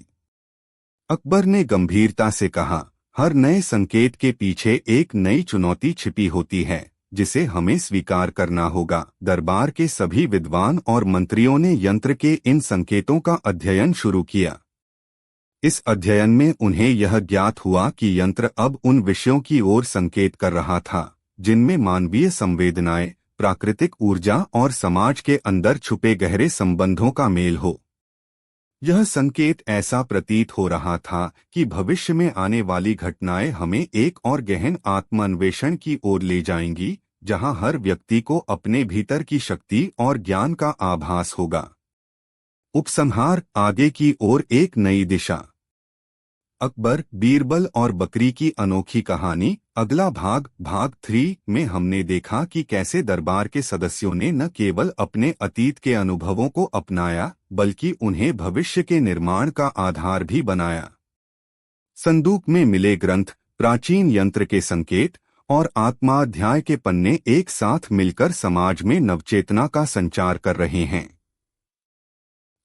अकबर ने गंभीरता से कहा, हर नए संकेत के पीछे एक नई चुनौती छिपी होती है, जिसे हमें स्वीकार करना होगा। दरबार के सभी विद्वान और मंत्रियों ने यंत्र के इन संकेतों का अध्ययन शुरू किया। इस अध्ययन में उन्हें यह ज्ञात हुआ कि यंत्र अब उन विषयों की ओर संकेत कर रहा था जिनमें मानवीय संवेदनाएं, प्राकृतिक ऊर्जा और समाज के अंदर छुपे गहरे संबंधों का मेल हो। यह संकेत ऐसा प्रतीत हो रहा था कि भविष्य में आने वाली घटनाएं हमें एक और गहन आत्मान्वेषण की ओर ले जाएंगी, जहां हर व्यक्ति को अपने भीतर की शक्ति और ज्ञान का आभास होगा। उपसंहार, आगे की ओर एक नई दिशा। अकबर, बीरबल और बकरी की अनोखी कहानी। अगला भाग, भाग 3 में हमने देखा कि कैसे दरबार के सदस्यों ने न केवल अपने अतीत के अनुभवों को अपनाया बल्कि उन्हें भविष्य के निर्माण का आधार भी बनाया। संदूक में मिले ग्रंथ, प्राचीन यंत्र के संकेत और आत्माध्याय के पन्ने एक साथ मिलकर समाज में नवचेतना का संचार कर रहे हैं।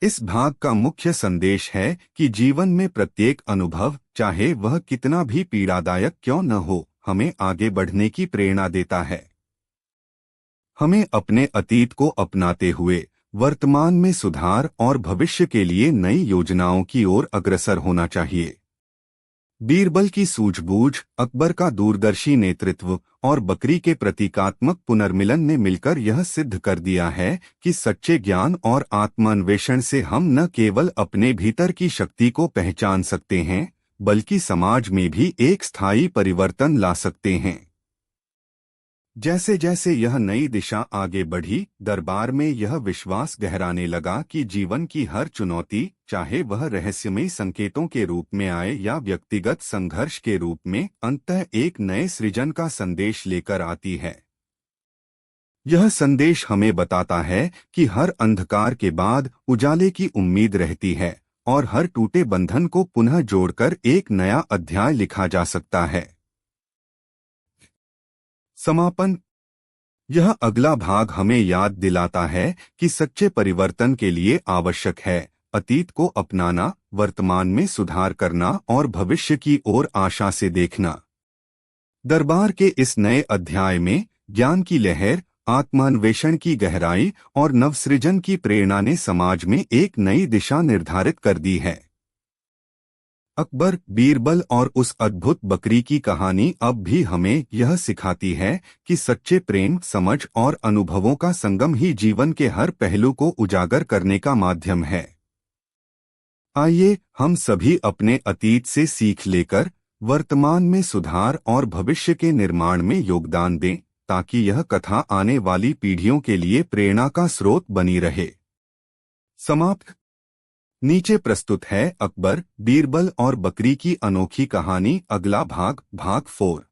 इस भाग का मुख्य संदेश है कि जीवन में प्रत्येक अनुभव, चाहे वह कितना भी पीड़ादायक क्यों न हो, हमें आगे बढ़ने की प्रेरणा देता है। हमें अपने अतीत को अपनाते हुए वर्तमान में सुधार और भविष्य के लिए नई योजनाओं की ओर अग्रसर होना चाहिए। बीरबल की सूझबूझ, अकबर का दूरदर्शी नेतृत्व और बकरी के प्रतीकात्मक पुनर्मिलन ने मिलकर यह सिद्ध कर दिया है कि सच्चे ज्ञान और आत्मान्वेषण से हम न केवल अपने भीतर की शक्ति को पहचान सकते हैं, बल्कि समाज में भी एक स्थायी परिवर्तन ला सकते हैं। जैसे जैसे यह नई दिशा आगे बढ़ी, दरबार में यह विश्वास गहराने लगा कि जीवन की हर चुनौती, चाहे वह रहस्यमयी संकेतों के रूप में आए या व्यक्तिगत संघर्ष के रूप में, अंततः एक नए सृजन का संदेश लेकर आती है। यह संदेश हमें बताता है कि हर अंधकार के बाद उजाले की उम्मीद रहती है और हर टूटे बंधन को पुनः जोड़कर एक नया अध्याय लिखा जा सकता है। समापन। यह अगला भाग हमें याद दिलाता है कि सच्चे परिवर्तन के लिए आवश्यक है अतीत को अपनाना, वर्तमान में सुधार करना और भविष्य की ओर आशा से देखना। दरबार के इस नए अध्याय में ज्ञान की लहर, आत्मान्वेषण की गहराई और नवसृजन की प्रेरणा ने समाज में एक नई दिशा निर्धारित कर दी है। अकबर, बीरबल और उस अद्भुत बकरी की कहानी अब भी हमें यह सिखाती है कि सच्चे प्रेम, समझ और अनुभवों का संगम ही जीवन के हर पहलू को उजागर करने का माध्यम है। आइए हम सभी अपने अतीत से सीख लेकर वर्तमान में सुधार और भविष्य के निर्माण में योगदान दें, ताकि यह कथा आने वाली पीढ़ियों के लिए प्रेरणा का स्रोत बनी रहे। समाप्त। नीचे प्रस्तुत है अकबर, बीरबल और बकरी की अनोखी कहानी, अगला भाग, भाग 4।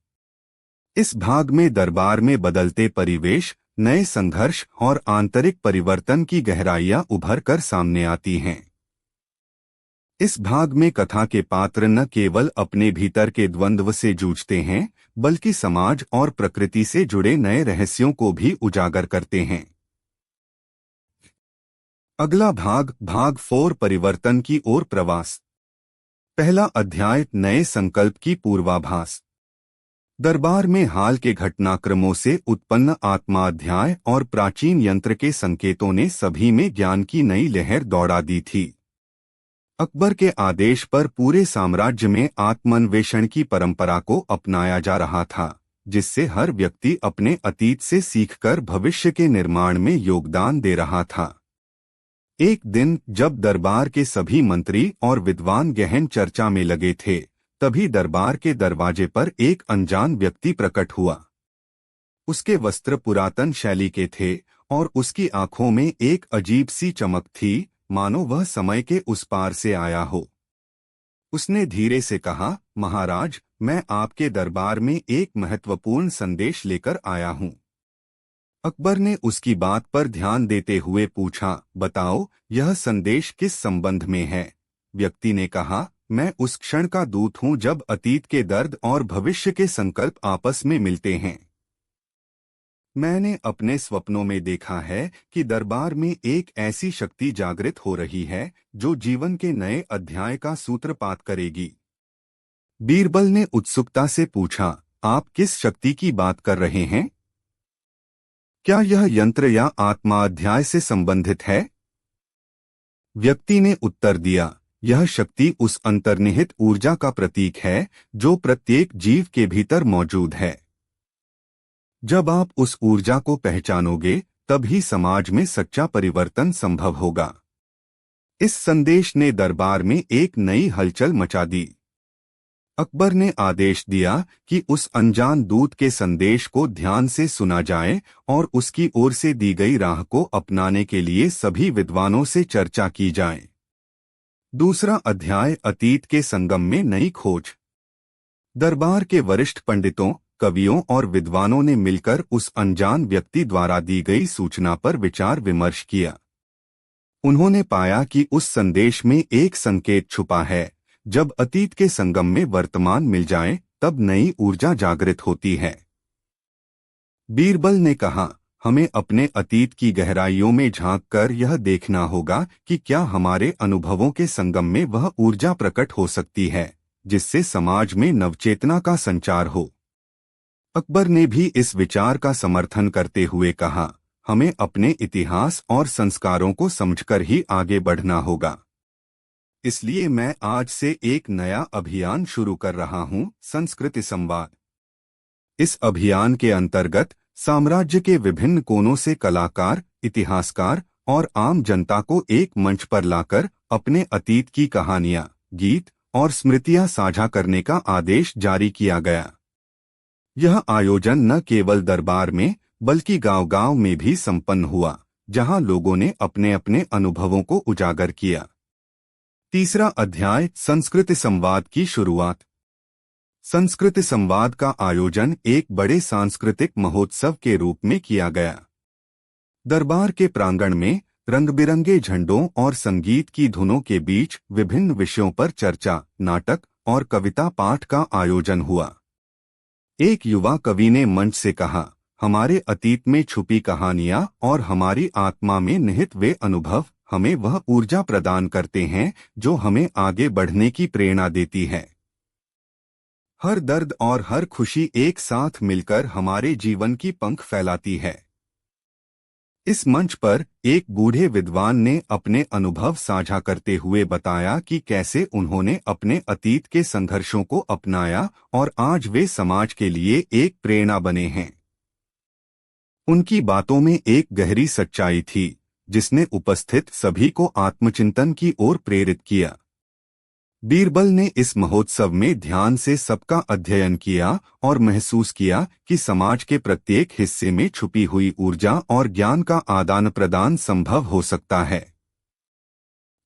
इस भाग में दरबार में बदलते परिवेश, नए संघर्ष और आंतरिक परिवर्तन की गहराइयां उभर कर सामने आती हैं। इस भाग में कथा के पात्र न केवल अपने भीतर के द्वंद्व से जूझते हैं, बल्कि समाज और प्रकृति से जुड़े नए रहस्यों को भी उजागर करते हैं। अगला भाग, भाग 4, परिवर्तन की ओर प्रवास। पहला अध्याय, नए संकल्प की पूर्वाभास। दरबार में हाल के घटनाक्रमों से उत्पन्न आत्माध्याय और प्राचीन यंत्र के संकेतों ने सभी में ज्ञान की नई लहर दौड़ा दी थी। अकबर के आदेश पर पूरे साम्राज्य में आत्मान्वेषण की परंपरा को अपनाया जा रहा था, जिससे हर व्यक्ति अपने अतीत से सीखकर भविष्य के निर्माण में योगदान दे रहा था। एक दिन जब दरबार के सभी मंत्री और विद्वान गहन चर्चा में लगे थे, तभी दरबार के दरवाजे पर एक अनजान व्यक्ति प्रकट हुआ। उसके वस्त्र पुरातन शैली के थे और उसकी आंखों में एक अजीब सी चमक थी, मानो वह समय के उस पार से आया हो। उसने धीरे से कहा, महाराज, मैं आपके दरबार में एक महत्वपूर्ण संदेश लेकर आया हूँ। अकबर ने उसकी बात पर ध्यान देते हुए पूछा, बताओ, यह संदेश किस संबंध में है? व्यक्ति ने कहा, मैं उस क्षण का दूत हूँ जब अतीत के दर्द और भविष्य के संकल्प आपस में मिलते हैं। मैंने अपने स्वप्नों में देखा है कि दरबार में एक ऐसी शक्ति जागृत हो रही है जो जीवन के नए अध्याय का सूत्रपात करेगी। बीरबल ने उत्सुकता से पूछा, आप किस शक्ति की बात कर रहे हैं? क्या यह यंत्र या आत्मा अध्याय से संबंधित है? व्यक्ति ने उत्तर दिया, यह शक्ति उस अंतर्निहित ऊर्जा का प्रतीक है जो प्रत्येक जीव के भीतर मौजूद है। जब आप उस ऊर्जा को पहचानोगे, तभी समाज में सच्चा परिवर्तन संभव होगा। इस संदेश ने दरबार में एक नई हलचल मचा दी। अकबर ने आदेश दिया कि उस अनजान दूत के संदेश को ध्यान से सुना जाए और उसकी ओर से दी गई राह को अपनाने के लिए सभी विद्वानों से चर्चा की जाए। दूसरा अध्याय, अतीत के संगम में नई खोज। दरबार के वरिष्ठ पंडितों, कवियों और विद्वानों ने मिलकर उस अनजान व्यक्ति द्वारा दी गई सूचना पर विचार विमर्श किया। उन्होंने पाया कि उस संदेश में एक संकेत छुपा है, जब अतीत के संगम में वर्तमान मिल जाए, तब नई ऊर्जा जागृत होती है। बीरबल ने कहा, हमें अपने अतीत की गहराइयों में झांककर यह देखना होगा कि क्या हमारे अनुभवों के संगम में वह ऊर्जा प्रकट हो सकती है, जिससे समाज में नवचेतना का संचार हो। अकबर ने भी इस विचार का समर्थन करते हुए कहा, हमें अपने इतिहास और संस्कारों को समझकर ही आगे बढ़ना होगा। इसलिए मैं आज से एक नया अभियान शुरू कर रहा हूं, संस्कृति संवाद। इस अभियान के अंतर्गत साम्राज्य के विभिन्न कोनों से कलाकार, इतिहासकार और आम जनता को एक मंच पर लाकर अपने अतीत की कहानियां, गीत और स्मृतियां साझा करने का आदेश जारी किया गया। यह आयोजन न केवल दरबार में बल्कि गांव-गांव में भी संपन्न हुआ, जहां लोगों ने अपने अपने अनुभवों को उजागर किया। तीसरा अध्याय, संस्कृति संवाद की शुरुआत। संस्कृति संवाद का आयोजन एक बड़े सांस्कृतिक महोत्सव के रूप में किया गया। दरबार के प्रांगण में रंग-बिरंगे झंडों और संगीत की धुनों के बीच विभिन्न विषयों पर चर्चा, नाटक और कविता पाठ का आयोजन हुआ। एक युवा कवि ने मंच से कहा, हमारे अतीत में छुपी कहानियां और हमारी आत्मा में निहित वे अनुभव हमें वह ऊर्जा प्रदान करते हैं जो हमें आगे बढ़ने की प्रेरणा देती है। हर दर्द और हर खुशी एक साथ मिलकर हमारे जीवन की पंख फैलाती है। इस मंच पर एक बूढ़े विद्वान ने अपने अनुभव साझा करते हुए बताया कि कैसे उन्होंने अपने अतीत के संघर्षों को अपनाया और आज वे समाज के लिए एक प्रेरणा बने हैं। उनकी बातों में एक गहरी सच्चाई थी, जिसने उपस्थित सभी को आत्मचिंतन की ओर प्रेरित किया। बीरबल ने इस महोत्सव में ध्यान से सबका अध्ययन किया और महसूस किया कि समाज के प्रत्येक हिस्से में छुपी हुई ऊर्जा और ज्ञान का आदान प्रदान संभव हो सकता है।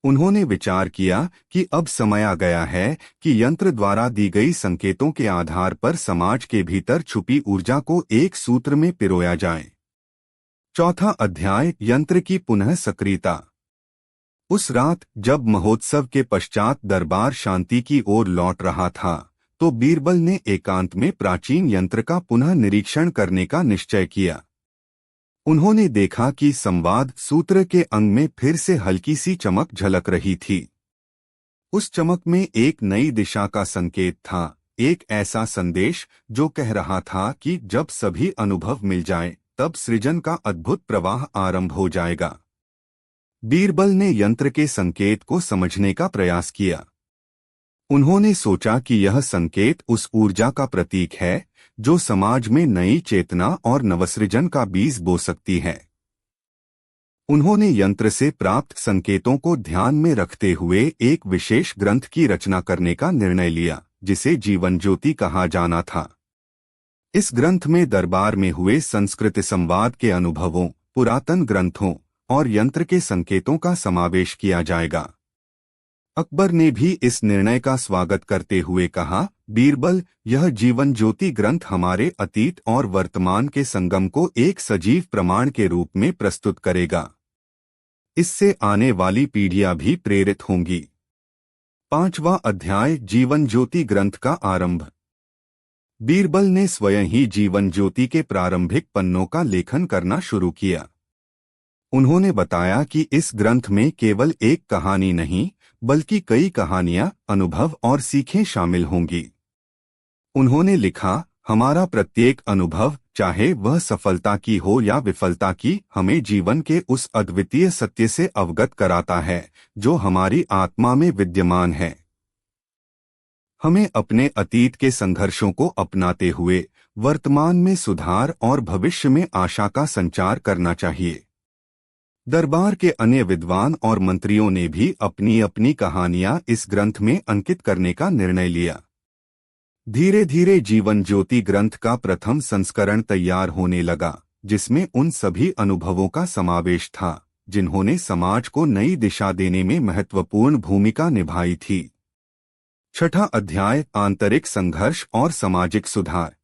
उन्होंने विचार किया कि अब समय आ गया है कि यंत्र द्वारा दी गई संकेतों के आधार पर समाज के भीतर छुपी ऊर्जा को एक सूत्र में पिरोया जाए। चौथा अध्याय, यंत्र की पुनः सक्रियता। उस रात जब महोत्सव के पश्चात दरबार शांति की ओर लौट रहा था, तो बीरबल ने एकांत में प्राचीन यंत्र का पुनः निरीक्षण करने का निश्चय किया। उन्होंने देखा कि संवाद सूत्र के अंग में फिर से हल्की सी चमक झलक रही थी। उस चमक में एक नई दिशा का संकेत था, एक ऐसा संदेश जो कह रहा था कि जब सभी अनुभव मिल जाएं, तब सृजन का अद्भुत प्रवाह आरंभ हो जाएगा। बीरबल ने यंत्र के संकेत को समझने का प्रयास किया। उन्होंने सोचा कि यह संकेत उस ऊर्जा का प्रतीक है जो समाज में नई चेतना और नवसृजन का बीज बो सकती है। उन्होंने यंत्र से प्राप्त संकेतों को ध्यान में रखते हुए एक विशेष ग्रंथ की रचना करने का निर्णय लिया, जिसे जीवन ज्योति कहा जाना था। इस ग्रंथ में दरबार में हुए संस्कृति संवाद के अनुभवों, पुरातन ग्रंथों और यंत्र के संकेतों का समावेश किया जाएगा। अकबर ने भी इस निर्णय का स्वागत करते हुए कहा, बीरबल, यह जीवन ज्योति ग्रंथ हमारे अतीत और वर्तमान के संगम को एक सजीव प्रमाण के रूप में प्रस्तुत करेगा। इससे आने वाली पीढ़ियां भी प्रेरित होंगी। पांचवा अध्याय, जीवन ज्योति ग्रंथ का आरंभ। बीरबल ने स्वयं ही जीवन ज्योति के प्रारंभिक पन्नों का लेखन करना शुरू किया। उन्होंने बताया कि इस ग्रंथ में केवल एक कहानी नहीं, बल्कि कई कहानियां, अनुभव और सीखें शामिल होंगी। उन्होंने लिखा, हमारा प्रत्येक अनुभव, चाहे वह सफलता की हो या विफलता की, हमें जीवन के उस अद्वितीय सत्य से अवगत कराता है जो हमारी आत्मा में विद्यमान है। हमें अपने अतीत के संघर्षों को अपनाते हुए वर्तमान में सुधार और भविष्य में आशा का संचार करना चाहिए। दरबार के अन्य विद्वान और मंत्रियों ने भी अपनी अपनी कहानियां इस ग्रंथ में अंकित करने का निर्णय लिया। धीरे धीरे जीवन ज्योति ग्रंथ का प्रथम संस्करण तैयार होने लगा, जिसमें उन सभी अनुभवों का समावेश था जिन्होंने समाज को नई दिशा देने में महत्वपूर्ण भूमिका निभाई थी। छठा अध्याय, आंतरिक संघर्ष और सामाजिक सुधार।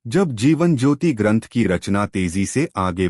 जब जीवन ज्योति ग्रंथ की रचना तेजी से आगे